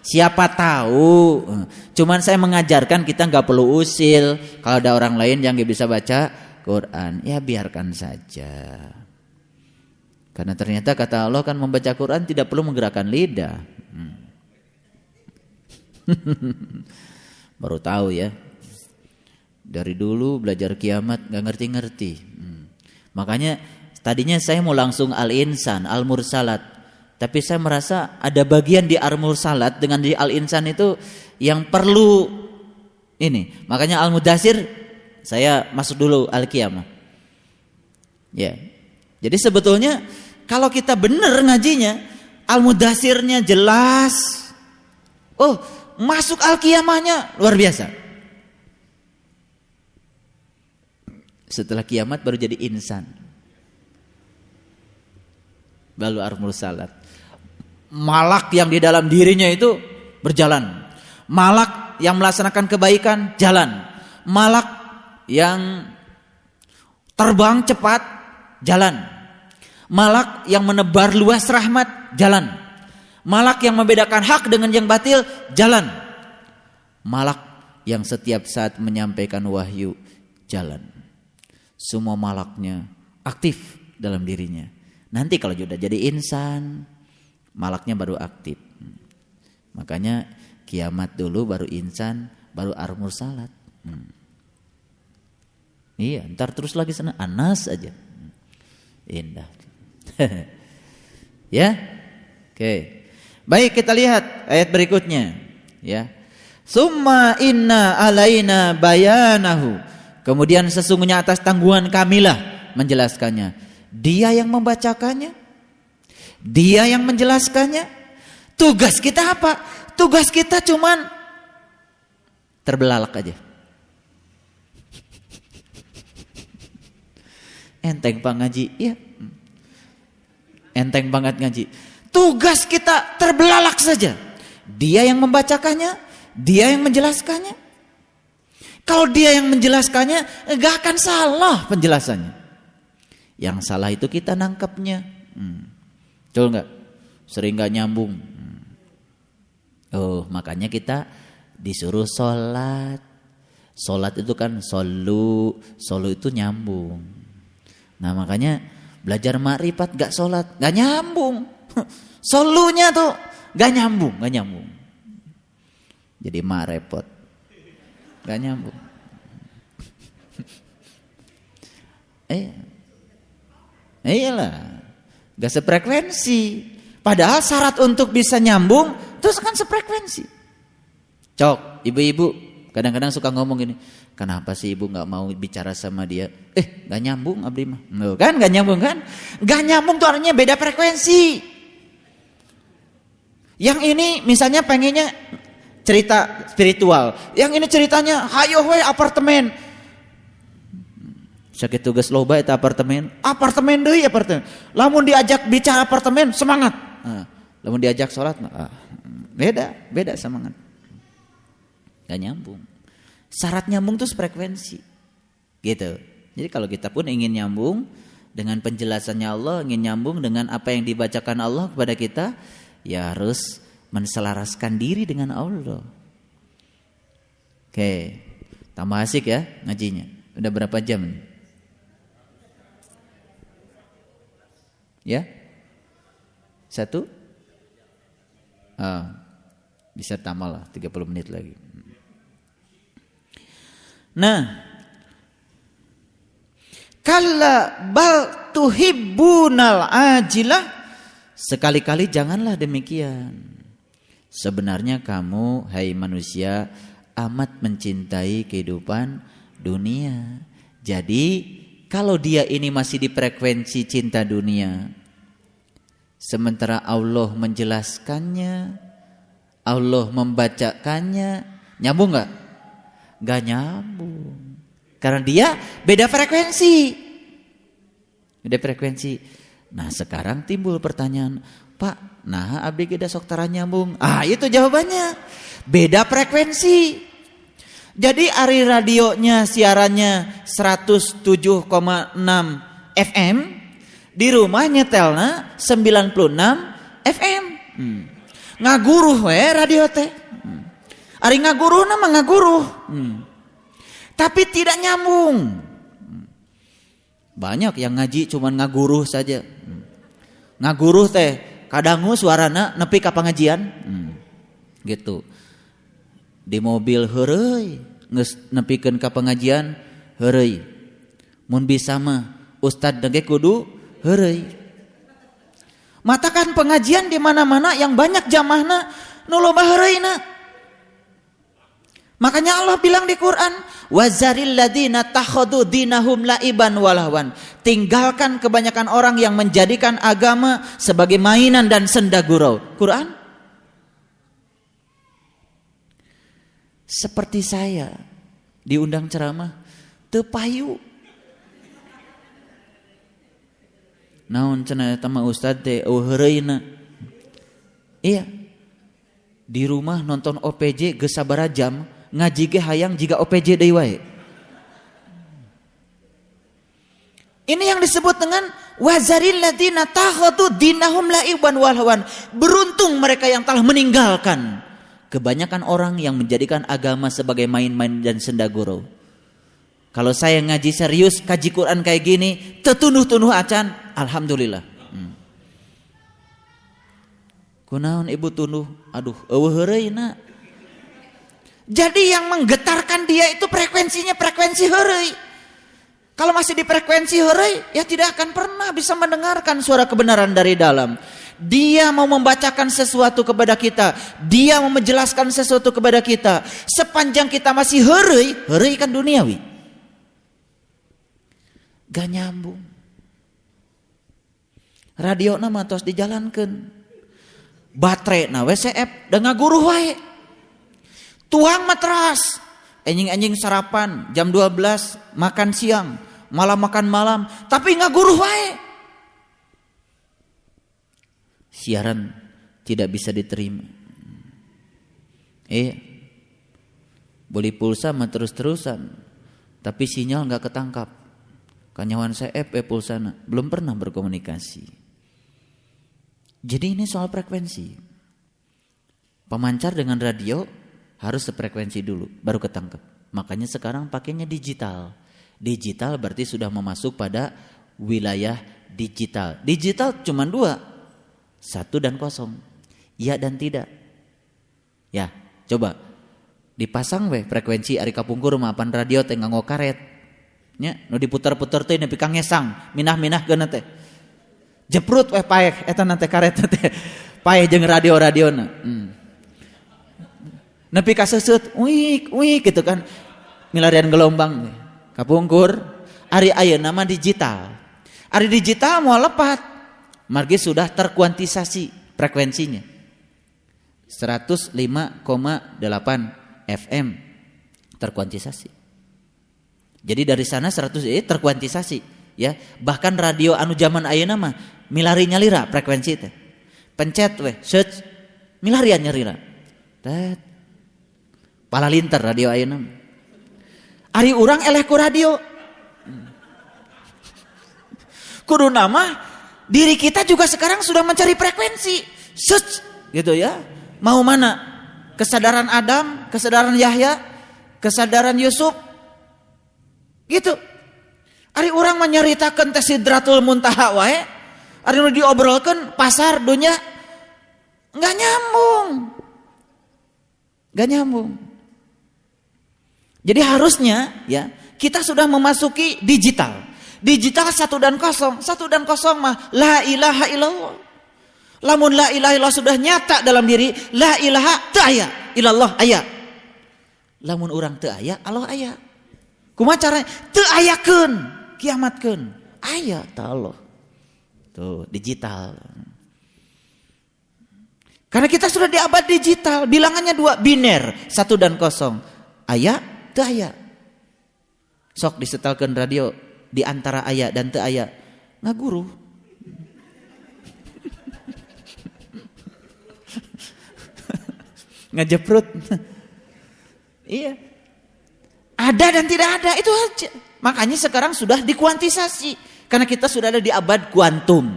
Siapa tahu. Cuman saya mengajarkan kita nggak perlu usil. Kalau ada orang lain yang nggak bisa baca Quran, ya biarkan saja. Karena ternyata kata Allah kan membaca Quran tidak perlu menggerakkan lidah. Baru tahu ya. Dari dulu belajar kiamat nggak ngerti-ngerti. Makanya tadinya saya mau langsung Al-Insan, Al-Mursalat. Tapi saya merasa ada bagian di Al-Mursalat dengan di Al-Insan itu yang perlu ini. Makanya Al-Mudathir saya masuk dulu Al-Qiyamah. Ya. Jadi sebetulnya kalau kita benar ngajinya, Al-Mudathirnya jelas. Masuk Al-Qiyamahnya luar biasa. Setelah kiamat baru jadi insan. Baru Al-Mursalat. Malak yang di dalam dirinya itu berjalan. Malak yang melaksanakan kebaikan jalan. Malak yang terbang cepat jalan. Malak yang menebar luas rahmat jalan. Malak yang membedakan hak dengan yang batil jalan. Malak yang setiap saat menyampaikan wahyu jalan. Semua malaknya aktif dalam dirinya. Nanti kalau sudah jadi insan, malaknya baru aktif. Makanya kiamat dulu baru insan, baru Al-Mursalat. Iya, ntar terus lagi sana Anas aja. Indah. Ya. Oke. Baik, kita lihat ayat berikutnya, ya. Summa inna alaina bayanahu. Kemudian sesungguhnya atas tanggungan kamilah menjelaskannya. Dia yang membacakannya. Dia yang menjelaskannya. Tugas kita apa? Tugas kita cuman terbelalak aja. Enteng Pak ngaji, ya. Enteng banget ngaji. Tugas kita terbelalak saja. Dia yang membacakannya, dia yang menjelaskannya. Kalau dia yang menjelaskannya, gak akan salah penjelasannya. Yang salah itu kita nangkepnya. Betul gak? Sering gak nyambung. Oh, makanya kita disuruh sholat. Sholat itu kan solu itu nyambung. Nah makanya belajar makrifat gak sholat, gak nyambung. Solunya tuh gak nyambung. Jadi repot, gak nyambung. Iyalah, gak sefrekuensi. Padahal syarat untuk bisa nyambung terus kan sefrekuensi. Cok, ibu-ibu kadang-kadang suka ngomong gini, kenapa sih ibu gak mau bicara sama dia? Gak nyambung abdi mah. Kan gak nyambung kan? Gak nyambung tuh artinya beda frekuensi. Yang ini misalnya pengennya cerita spiritual, yang ini ceritanya hayo we apartemen. Sakit tugas loba eta apartemen deui apartemen. Lamun diajak bicara apartemen semangat. Lamun diajak sholat beda semangat. Gak nyambung. Syarat nyambung tuh frekuensi. Gitu. Jadi kalau kita pun ingin nyambung dengan penjelasannya Allah, ingin nyambung dengan apa yang dibacakan Allah kepada kita, ya harus menselaraskan diri dengan Allah. Oke. Tambah asik ya ngajinya. Udah berapa jam nih? Ya? 1? Bisa tambah lah 30 menit lagi. Nah, kalla bal tuhibbunal ajilah, sekali-kali janganlah demikian. Sebenarnya kamu, hai manusia, amat mencintai kehidupan dunia. Jadi, kalau dia ini masih di frekuensi cinta dunia, sementara Allah menjelaskannya, Allah membacakannya, nyambung gak? Gak nyambung. Karena dia beda frekuensi. Nah sekarang timbul pertanyaan, Pak, nah abdi geda sok tara nyambung. Itu jawabannya. Beda frekuensi. Jadi ari radionya siarannya 107,6 FM, di rumah nyetelna 96 FM. Ngaguruh we radio teh. Ari ngaguruh nama ngaguruh. Tapi tidak nyambung. Banyak yang ngaji cuman ngaguruh saja. Ngaguruh teh kadangu suarana nepi ka pangajian. Gitu. Di mobil heureuy geus nepikeun ka pengajian heureuy. Mun bisa mah ustad ge kudu heureuy. Matakan pengajian di mana-mana yang banyak jamaahna nu loba heureuy-na. Makanya Allah bilang di Quran, wazaril ladina takhadu dinahum laiban walahwan. Tinggalkan kebanyakan orang yang menjadikan agama sebagai mainan dan senda gurau. Quran. Seperti saya diundang ceramah teu payu. Naon cenah eta mah ustad teh heureuy-na. Iya. Di rumah nonton OPJ geus sabaraha jam, ngaji ge hayang jiga OPJ deui wae. Ini yang disebut dengan wazaril ladina takhadu dinahum laiban walhawan. Beruntung mereka yang telah meninggalkan kebanyakan orang yang menjadikan agama sebagai main-main dan senda gurau. Kalau saya ngaji serius, kaji Quran kayak gini, tetunuh-tunuh acan, alhamdulillah. Kunaon ibu tunuh? Aduh, eueuh heureuy-na. Jadi yang menggetarkan dia itu frekuensinya frekuensi heureuy. Kalau masih di frekuensi heureuy, ya tidak akan pernah bisa mendengarkan suara kebenaran dari dalam. Dia mau membacakan sesuatu kepada kita, dia mau menjelaskan sesuatu kepada kita. Sepanjang kita masih heureuy kan duniawi. Gak nyambung. Radio nama tos dijalankan. Baterai na WCF da ngaguruh wae. Tuang matras. Anjing-anjing sarapan jam 12 makan siang, malam makan malam, tapi ngaguruh wae. siaran tidak bisa diterima. Beli pulsa mah terus-terusan, tapi sinyal nggak ketangkap. Kanyawan saya pulsana, belum pernah berkomunikasi. Jadi ini soal frekuensi. Pemancar dengan radio harus sefrekuensi dulu, baru ketangkep. Makanya sekarang pakainya digital. Digital berarti sudah memasuk pada wilayah digital. Digital cuma 2, 1 dan 0, iya dan tidak. Ya, coba dipasang frekuensi ari kapungkur mapan radio teh nganggo karet. Nya, nu diputer-puter teh nepi ka ngesang, minah-minahkeun teh. Jeprut paeh eta teh karet teh. Paeh jeung radio-radiona. Nepi ka seuseut, uik gitu kan. Milarian gelombang kapungkur. Ari ayeuna mah digital. Ari digital mau lepat. Margi sudah terkuantisasi frekuensinya. 105,8 FM terkuantisasi. Jadi dari sana 100 terkuantisasi, ya. Bahkan radio anu zaman ayeuna mah milari nyalira frekuensi teh. Pencet search milarian nyalira. Tet. Pala linter radio ayeuna. Ari urang eleh ku radio. Kudu nama diri kita juga sekarang sudah mencari frekuensi. Search gitu ya. Mau mana? Kesadaran Adam, kesadaran Yahya, kesadaran Yusuf. Gitu. Ari urang menyaritakeun teh Sidratul Muntaha wae. Ari nu diobrolkeun pasar dunya enggak nyambung. Enggak nyambung. Jadi harusnya ya, kita sudah memasuki digital. Digital 1 dan 0. 1 dan 0 mah la ilaha illallah. Lamun la ilaha illallah sudah nyata dalam diri, la ilaha teu aya, illallah aya. Lamun urang teu aya, Allah aya. Kumaha caranya? Teu ayakeun, kiamatkeun. Aya ta Allah. Tuh, digital. Karena kita sudah di abad digital, bilangannya 2, biner, 1 dan 0. Aya, teu aya. Sok disetelkeun radio di antara aya dan teu aya. Ngaguru. Ngejeprut. Iya. Ada dan tidak ada, itu aja. Makanya sekarang sudah dikuantisasi. Karena kita sudah ada di abad kuantum.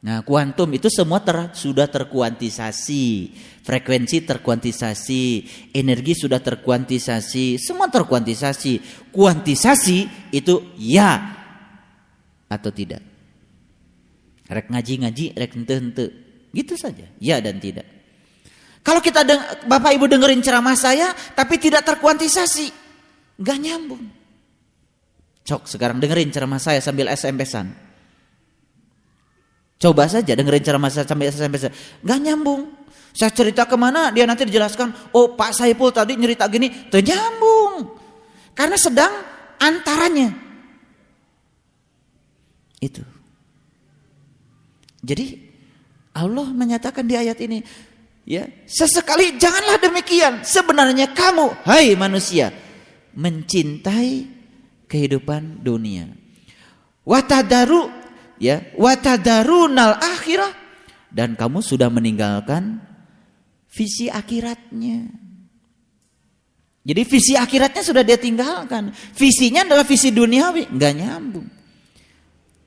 Nah, kuantum itu semua sudah terkuantisasi. Frekuensi terkuantisasi, energi sudah terkuantisasi, semua terkuantisasi. Kuantisasi itu ya atau tidak. Rek ngaji-ngaji, rek henteu-henteu. Gitu saja, ya dan tidak. Kalau kita Bapak Ibu dengerin ceramah saya tapi tidak terkuantisasi, gak nyambung. Cok sekarang dengerin ceramah saya sambil SMS-an. Coba saja dengerin ceramah saya sambil SMS-an, gak nyambung. Saya cerita kemana dia nanti dijelaskan, oh Pak Saiful tadi nyerita gini, tuh nyambung. Karena sedang antaranya. Itu. Jadi Allah menyatakan di ayat ini, ya, sesekali janganlah demikian. Sebenarnya kamu, hai manusia, mencintai kehidupan dunia. Watadaru, ya, watadarunal akhirah, dan kamu sudah meninggalkan visi akhiratnya. Jadi visi akhiratnya sudah dia tinggalkan. Visinya adalah visi duniawi, enggak nyambung.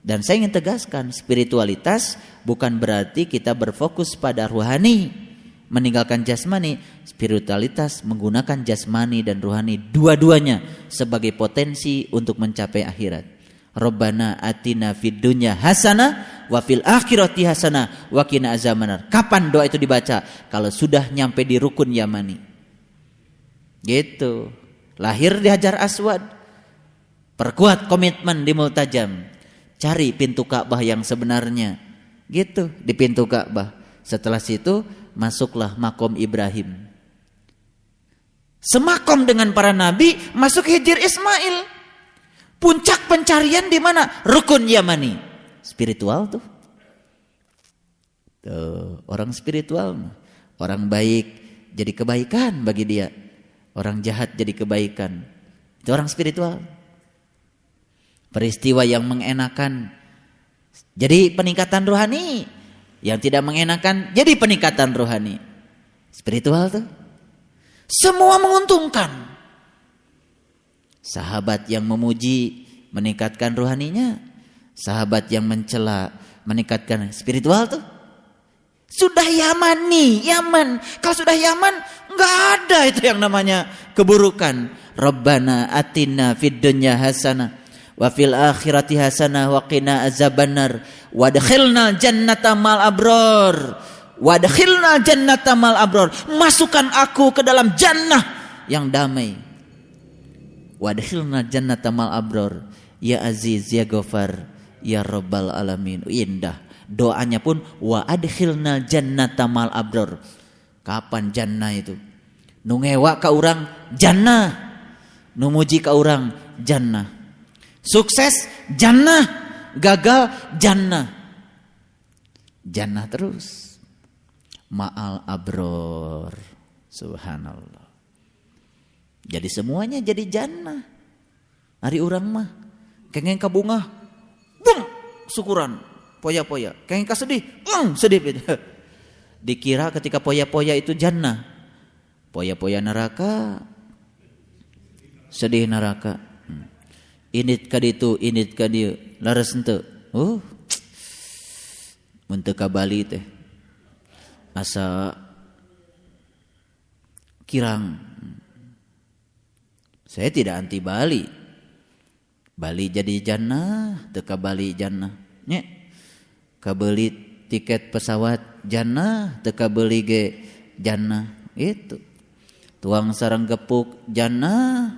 Dan saya ingin tegaskan, spiritualitas bukan berarti kita berfokus pada rohani, meninggalkan jasmani. Spiritualitas menggunakan jasmani dan rohani dua-duanya sebagai potensi untuk mencapai akhirat. Rabbana atina fid dunya hasanah wa fil akhirati hasanah wa qina azabannar. Kapan doa itu dibaca? Kalau sudah nyampe di rukun yamani. Gitu. Lahir di Hajar Aswad. Perkuat komitmen di Multajam. Cari pintu Ka'bah yang sebenarnya. Gitu, di pintu Ka'bah. Setelah situ masuklah makom Ibrahim. Semakom dengan para nabi, masuk Hijr Ismail. Puncak pencarian di mana? Rukun Yamani. Spiritual tuh. Tuh, orang spiritual, orang baik jadi kebaikan bagi dia. Orang jahat jadi kebaikan. Itu orang spiritual. Peristiwa yang mengenakan. Jadi peningkatan rohani. Yang tidak mengenakan jadi peningkatan rohani. Spiritual tuh. Semua menguntungkan. Sahabat yang memuji meningkatkan rohaninya. Sahabat yang mencela meningkatkan spiritual tuh. Sudah Yaman nih, Yaman. Kalau sudah Yaman enggak ada itu yang namanya keburukan. Rabbana atina fid dunya hasanah wa fil akhirati hasanah wa qina azabannar wadkhilna jannata mal abror. Wadkhilna jannata mal abror. Masukkan aku ke dalam jannah yang damai. Wadkhilna jannata mal abror. Ya Aziz, ya Ghafar, ya Rabbal alamin. Indah. Doanya pun wa adkhilna jannata mal abror. Kapan jannah itu? Nu ngewa ka urang jannah. Nu muji ka urang jannah. Sukses jannah, gagal jannah. Jannah terus. Ma'al abror. Subhanallah. Jadi semuanya jadi jannah. Hari urang mah kengeng ka bunga. Bum, syukuran. Poya-poya, kengeng ka sedih. Sedih gitu. Dikira ketika poya-poya itu jannah. Poya-poya neraka. Sedih neraka. Init ka ditu, init ka dieu. Laras henteu. Mun teu ka Bali teh. Asa kirang. Saya tidak anti Bali. Bali jadi jannah, teu ka Bali jannah. Nya. Kabeli tiket pesawat jannah, teu kabeli ge jannah. Itu. Tuang sarang gepuk jannah,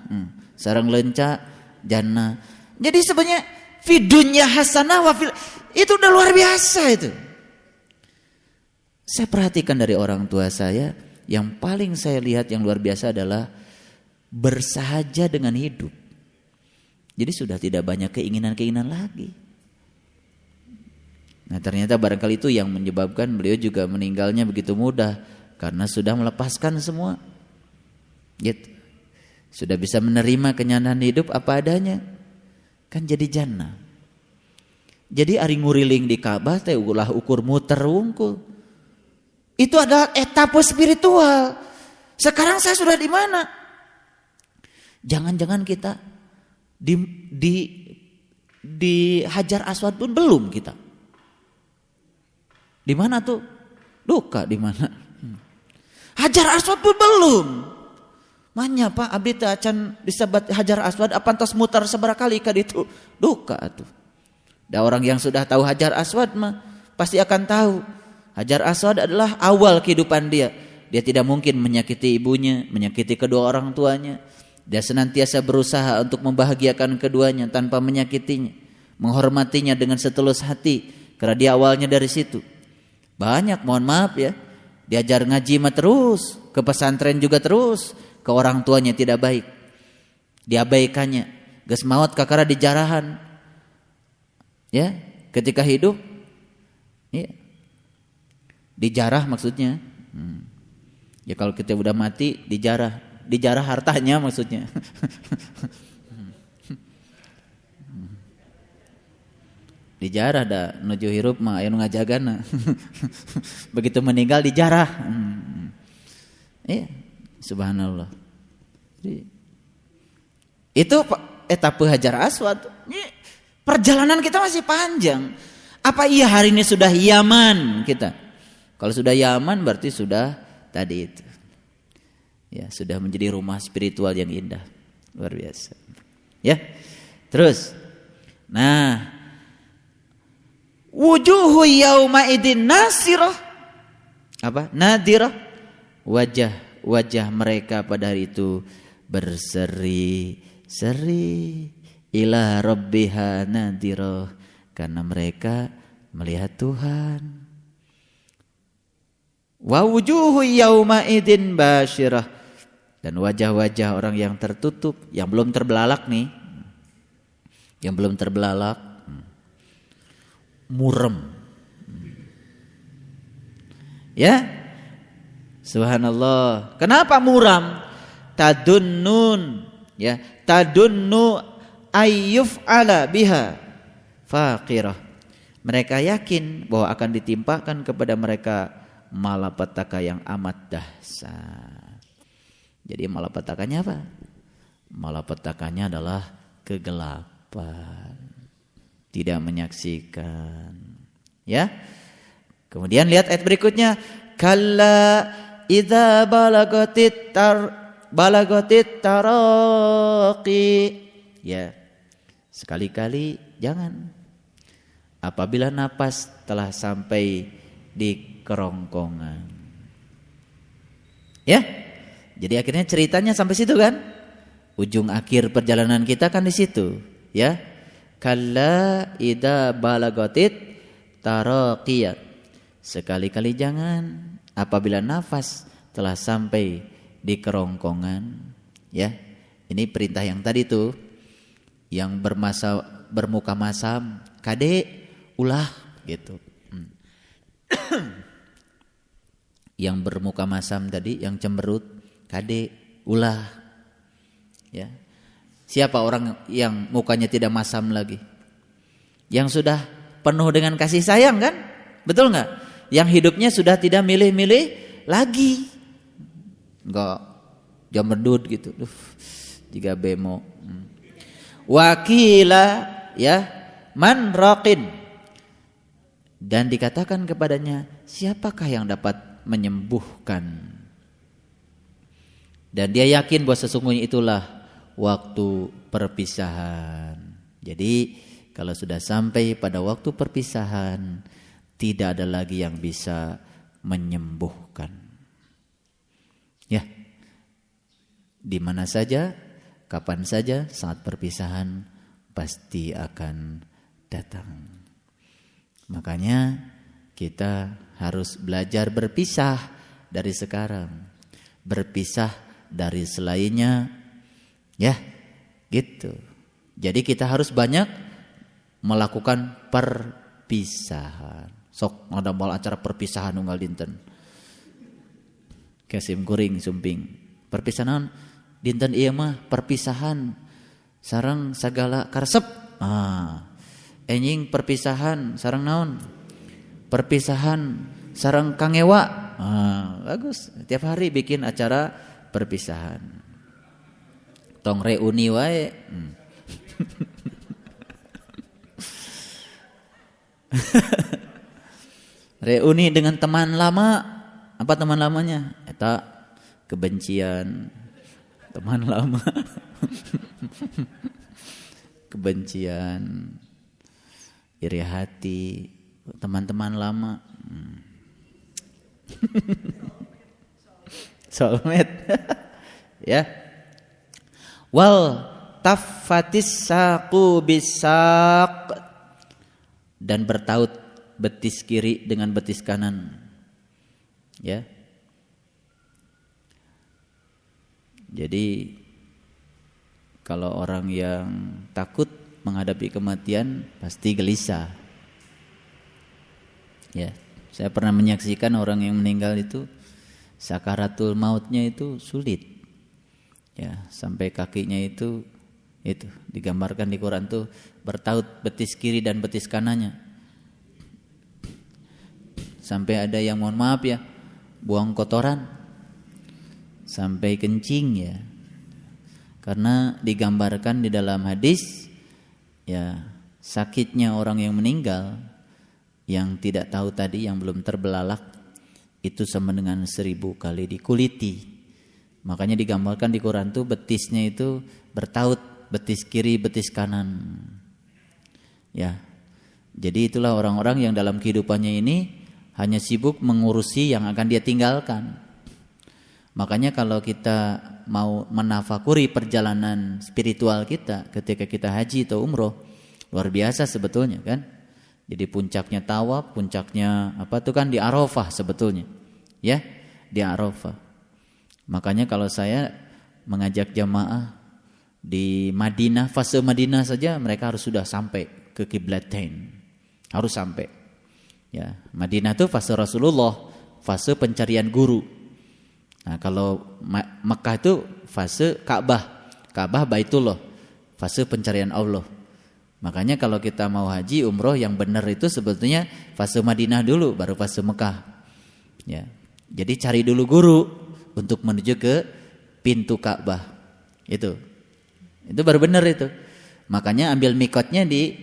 sarang lenca jannah. Jadi sebenarnya fidunya hasanah wa fil, itu udah luar biasa itu. Saya perhatikan dari orang tua saya, yang paling saya lihat yang luar biasa adalah bersahaja dengan hidup. Jadi sudah tidak banyak keinginan-keinginan lagi. Nah ternyata barangkali itu yang menyebabkan beliau juga meninggalnya begitu mudah. Karena sudah melepaskan semua. Gitu. Sudah bisa menerima kenyataan hidup apa adanya. Kan jadi jannah. Jadi ari nguriling di Ka'bah teh ulah ukur muter wungkul. Itu adalah etapa spiritual. Sekarang saya sudah di mana? Jangan-jangan kita di Hajar Aswad pun belum kita. Di mana tuh? Duka di mana? Hajar Aswad pun belum. Manya Pak abdi teh acan disebat Hajar Aswad apa tos muter sabaraha kali ka ditu? Duka atuh. Da orang yang sudah tahu Hajar Aswad mah pasti akan tahu. Hajar Aswad adalah awal kehidupan dia. Dia tidak mungkin menyakiti ibunya, menyakiti kedua orang tuanya. Dia senantiasa berusaha untuk membahagiakan keduanya tanpa menyakitinya, menghormatinya dengan setulus hati. Karena dia awalnya dari situ. Banyak, mohon maaf ya. Diajar ngaji mah terus, ke pesantren juga terus, ke orang tuanya tidak baik. Diabaikannya. Geus maot kakara dijarahan. Ya, ketika hidup ya. Dijarah maksudnya. Ya kalau kita udah mati dijarah. Dijarah hartanya maksudnya. Dijarah dah nuju hirup mah aya nu ngajagana. Begitu meninggal dijarah. Iya, subhanallah. Jadi, itu etapa Hajar Aswad. Perjalanan kita masih panjang. Apa iya hari ini sudah Yaman kita? Kalau sudah Yaman berarti sudah tadi itu. Ya, sudah menjadi rumah spiritual yang indah. Luar biasa. Ya. Terus. Nah, wujuhu yauma idin nasirah. Apa? Nadirah. Wajah mereka pada hari itu berseri-seri ila rabbiha nadirah, karena mereka melihat Tuhan. Wa wujuhu yauma idin basyirah, dan wajah-wajah orang yang tertutup, yang belum terbelalak nih, yang belum terbelalak, murem. Ya, subhanallah. Kenapa muram? Tadunnun, ya, tadunnu ayyuf ala biha faqirah. Mereka yakin bahwa akan ditimpakan kepada mereka malapetaka yang amat dahsyat. Jadi malapetakanya apa? Malapetakanya adalah kegelapan, tidak menyaksikan. Ya. Kemudian lihat ayat berikutnya, kalla idza balagatit taraqi. Ya. Sekali-kali jangan apabila napas telah sampai di kerongkongan. Ya. Jadi akhirnya ceritanya sampai situ kan? Ujung akhir perjalanan kita kan di situ, ya. Kalla idza balagatit taraqiyat. Sekali-kali jangan apabila nafas telah sampai di kerongkongan, ya. Ini perintah yang tadi tuh yang bermuka masam, kade ulah gitu. Yang bermuka masam tadi, yang cemberut, kade ulah. Ya. Siapa orang yang mukanya tidak masam lagi? Yang sudah penuh dengan kasih sayang kan? Betul nggak? Yang hidupnya sudah tidak milih-milih lagi. Enggak jamberdut gitu. Jika bemo. Wakila ya man raqin. Dan dikatakan kepadanya, siapakah yang dapat menyembuhkan? Dan dia yakin bahwa sesungguhnya itulah waktu perpisahan. Jadi kalau sudah sampai pada waktu perpisahan, tidak ada lagi yang bisa menyembuhkan. Ya, di mana saja, kapan saja, saat perpisahan pasti akan datang. Makanya kita harus belajar berpisah dari sekarang, berpisah dari selainnya. Ya, gitu. Jadi kita harus banyak melakukan perpisahan. Sok ada mal acara perpisahan unggal dinten. Kasim kuring sumping. Perpisahan dinten ieu mah perpisahan sareng sagala karesep. Enjing perpisahan sareng naon? Perpisahan sareng kangewa. Bagus. Tiap hari bikin acara perpisahan. Tong reuni wae. Reuni dengan teman lama. Apa teman lamanya? Eta kebencian. Teman lama. Kebencian. Iri hati. Teman-teman lama. Soulmate. Ya. Wal taffatis saqu bisaq. Dan bertaut betis kiri dengan betis kanan. Ya. Jadi kalau orang yang takut menghadapi kematian pasti gelisah. Ya, saya pernah menyaksikan orang yang meninggal itu sakaratul mautnya itu sulit. Ya, sampai kakinya itu digambarkan di Quran tuh bertaut betis kiri dan betis kanannya. Sampai ada yang mohon maaf ya, buang kotoran sampai kencing ya. Karena digambarkan di dalam hadis ya, sakitnya orang yang meninggal yang tidak tahu tadi, yang belum terbelalak itu sama dengan 1000 kali dikuliti. Makanya digambarkan di Quran tuh betisnya itu bertaut, betis kiri, betis kanan. Ya. Jadi itulah orang-orang yang dalam kehidupannya ini hanya sibuk mengurusi yang akan dia tinggalkan. Makanya kalau kita mau menafakuri perjalanan spiritual kita ketika kita haji atau umroh, luar biasa sebetulnya kan. Jadi puncaknya tawaf, puncaknya apa tuh kan di Arafah sebetulnya. Ya, di Arafah. Makanya kalau saya mengajak jamaah di Madinah, fase Madinah saja mereka harus sudah sampai ke Qiblatain. Harus sampai. Ya, Madinah itu fase Rasulullah, fase pencarian guru. Nah, kalau Mekah itu fase Ka'bah. Ka'bah Baitullah, fase pencarian Allah. Makanya kalau kita mau haji umroh yang benar itu sebetulnya fase Madinah dulu baru fase Mekah. Ya. Jadi cari dulu guru untuk menuju ke pintu Ka'bah. Itu baru benar itu. Makanya ambil mikotnya di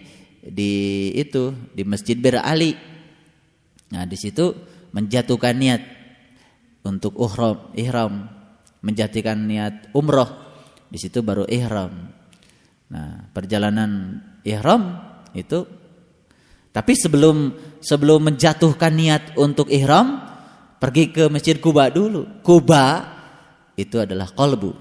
Masjid Bir Ali. Nah, di situ menjatuhkan niat untuk ihram, menjatuhkan niat umroh. Di situ baru ihram. Nah, perjalanan ihram itu, tapi sebelum menjatuhkan niat untuk ihram, pergi ke Masjid Quba dulu. Quba itu adalah qalbu.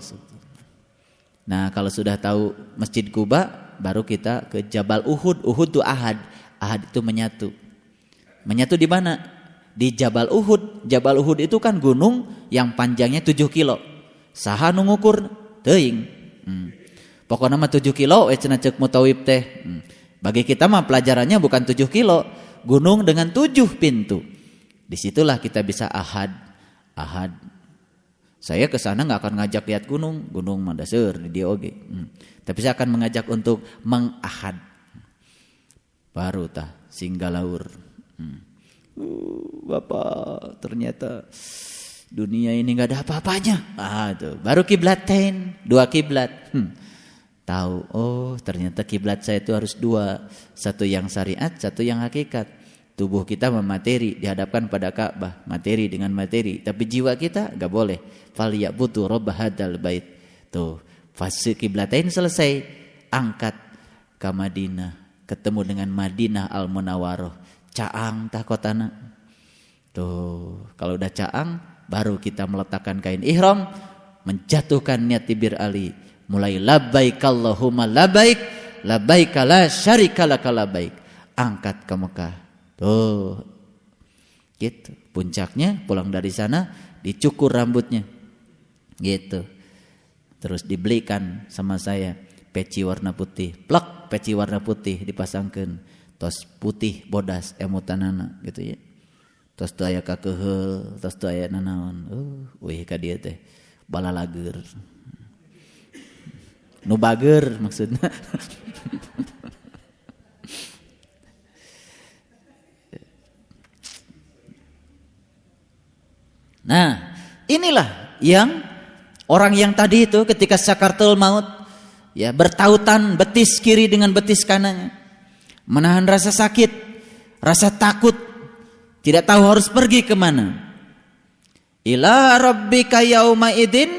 Nah, kalau sudah tahu Masjid Quba, baru kita ke Jabal Uhud. Uhud itu ahad. Ahad itu menyatu. Menyatu di mana? Di Jabal Uhud. Jabal Uhud itu kan gunung yang panjangnya 7 kilo. Saha nu ngukur teuing. Pokoknya mah 7 kilo cenah ceuk mutawib teh. Bagi kita mah pelajarannya bukan 7 kilo, gunung dengan 7 pintu. Disitulah kita bisa ahad. Saya ke sana nggak akan ngajak lihat gunung mah daseur di dia oge. Tapi saya akan mengajak untuk mengahad. Baru tah singgalaur. Bapak, ternyata dunia ini nggak ada apa-apanya. Tuh, baru kiblatain, 2 kiblat. Tahu, oh ternyata kiblat saya itu harus 2, satu yang syariat, satu yang hakikat. Tubuh kita memateri, dihadapkan pada Ka'bah, materi dengan materi, tapi jiwa kita enggak boleh. Falyabudu rabb hadzal bait. Tuh, fase kiblatain selesai, angkat ke Madinah, ketemu dengan Madinah Al-Munawwarah. Caang tah kotana. Tuh, kalau udah caang baru kita meletakkan kain ihram, menjatuhkan niat di Bir Ali. Mulai labbaik Allahumma labbaik, labbaik la syarika laka labbaik. Angkat ke Mekah. Tuh. Gitu. Puncaknya pulang dari sana dicukur rambutnya. Gitu. Terus dibelikan sama saya peci warna putih. Plak, peci warna putih dipasangkeun. Tos putih bodas emutanana gitu ya. Tos teu aya kakeheul, tos teu aya nanaon. Wih ka dieu teh balalager. Nu bager maksudnya. Nah, inilah yang orang yang tadi itu ketika sakaratul maut ya bertautan betis kiri dengan betis kanannya. Menahan rasa sakit, rasa takut, tidak tahu harus pergi kemana. Ila rabbika yauma idin,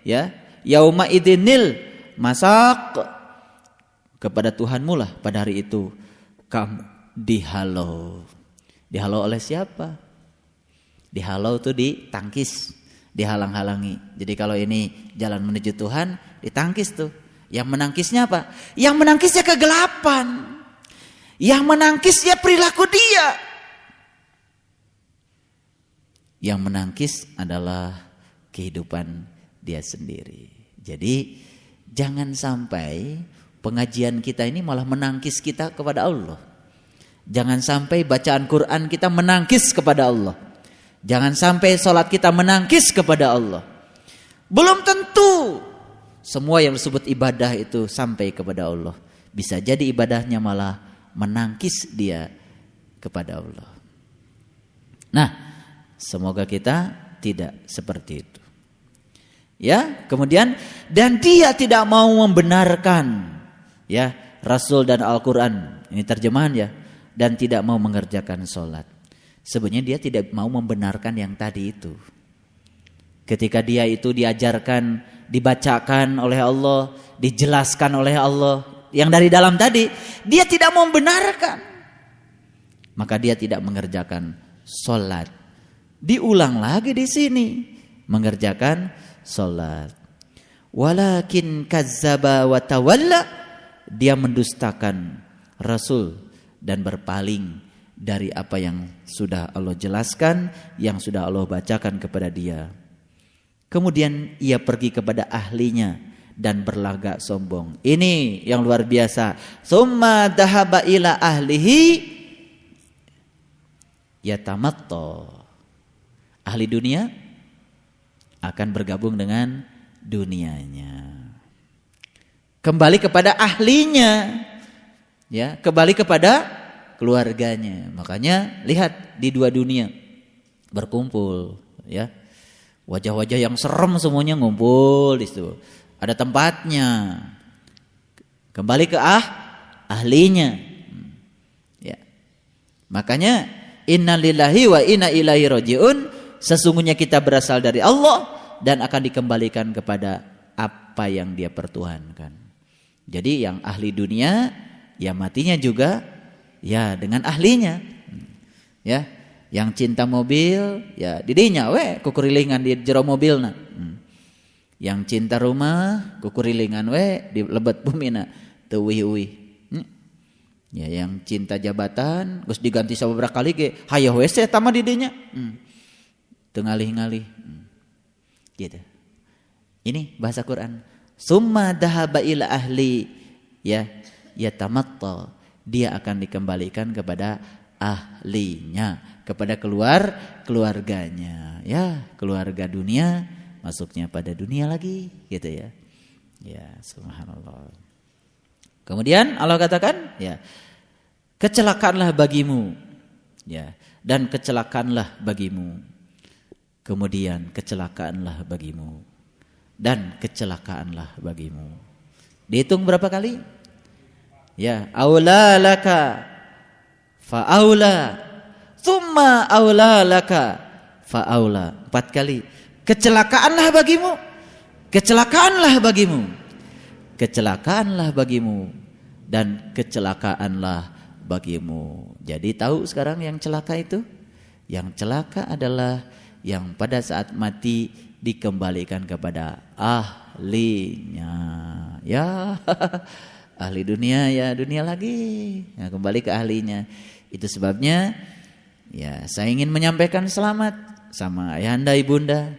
ya, yauma idinil masak, kepada Tuhanmu lah pada hari itu kamu dihalau. Dihalau oleh siapa? Dihalau tuh ditangkis, dihalang-halangi. Jadi kalau ini jalan menuju Tuhan, ditangkis tuh. Yang menangkisnya apa? Yang menangkisnya kegelapan. Yang menangkis ya perilaku dia. Yang menangkis adalah kehidupan dia sendiri. Jadi jangan sampai pengajian kita ini malah menangkis kita kepada Allah. Jangan sampai bacaan Quran kita menangkis kepada Allah. Jangan sampai sholat kita menangkis kepada Allah. Belum tentu semua yang disebut ibadah itu sampai kepada Allah. Bisa jadi ibadahnya malah menangkis dia kepada Allah. Nah, semoga kita tidak seperti itu. Ya, kemudian dan dia tidak mau membenarkan ya Rasul dan Al-Qur'an. Ini terjemahan ya. Dan tidak mau mengerjakan sholat. Sebenarnya dia tidak mau membenarkan yang tadi itu. Ketika dia itu diajarkan, dibacakan oleh Allah, dijelaskan oleh Allah yang dari dalam tadi, dia tidak mau membenarkan. Maka dia tidak mengerjakan sholat. Diulang lagi di sini, mengerjakan sholat. Walakin kazzaba wa tawalla, dia mendustakan Rasul dan berpaling dari apa yang sudah Allah jelaskan, yang sudah Allah bacakan kepada dia. Kemudian ia pergi kepada ahlinya dan berlagak sombong. Ini yang luar biasa. Summa dhahaba ila ahlihi yatamatta. Ahli dunia akan bergabung dengan dunianya. Kembali kepada ahlinya. Ya, kembali kepada keluarganya. Makanya lihat di dua dunia berkumpul, ya. Wajah-wajah yang serem semuanya ngumpul di situ. Ada tempatnya. Kembali ke ahlinya. Ya. Makanya innalillahi wa inna ilaihi rajiun, sesungguhnya kita berasal dari Allah dan akan dikembalikan kepada apa yang Dia pertuhankan. Jadi yang ahli dunia ya matinya juga ya dengan ahlinya. Ya, yang cinta mobil ya didinya we kukurilingan di jero mobilna. Yang cinta rumah kukurilingan we di lebet bumina teu uih-uih. Ya, yang cinta jabatan geus diganti sababaraha kali ge hayah we eta mah didinya. Teu ngalih-ngalih. Gitu. Ini bahasa Quran. Summa dhahaba ila ahli ya yatamatta, dia akan dikembalikan kepada ahlinya, kepada keluarganya. Ya, keluarga dunia masuknya pada dunia lagi, gitu ya. Ya, subhanallah. Kemudian Allah katakan, ya, kecelakaanlah bagimu, ya, dan kecelakaanlah bagimu. Kemudian kecelakaanlah bagimu dan kecelakaanlah bagimu. Dihitung berapa kali? Ya, aula laka fa aula, tsumma aula laka fa aula. 4 kali. Kecelakaanlah bagimu. Kecelakaanlah bagimu. Kecelakaanlah bagimu dan kecelakaanlah bagimu. Jadi tahu sekarang yang celaka itu? Yang celaka adalah yang pada saat mati dikembalikan kepada ahlinya. Ya, ahli dunia ya dunia lagi. Ya, kembali ke ahlinya. Itu sebabnya ya saya ingin menyampaikan selamat sama ayahanda ibunda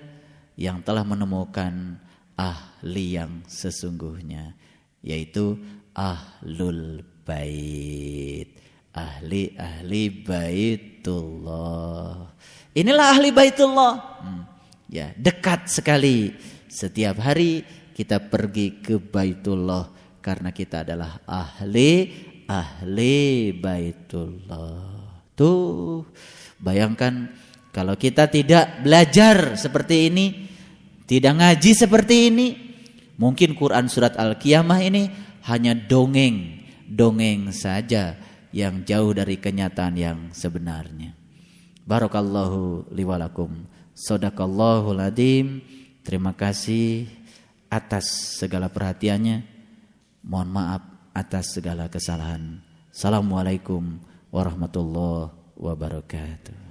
yang telah menemukan ahli yang sesungguhnya, yaitu ahlul bait. Ahli baitullah. Inilah ahli baitullah. Ya, dekat sekali. Setiap hari kita pergi ke baitullah karena kita adalah ahli baitullah. Tuh, bayangkan kalau kita tidak belajar seperti ini, tidak ngaji seperti ini, mungkin Quran surat Al-Qiyamah ini hanya dongeng saja yang jauh dari kenyataan yang sebenarnya. Barakallahu liwalakum. Sadaqallahul adzim. Terima kasih atas segala perhatiannya. Mohon maaf atas segala kesalahan. Assalamualaikum warahmatullahi wabarakatuh.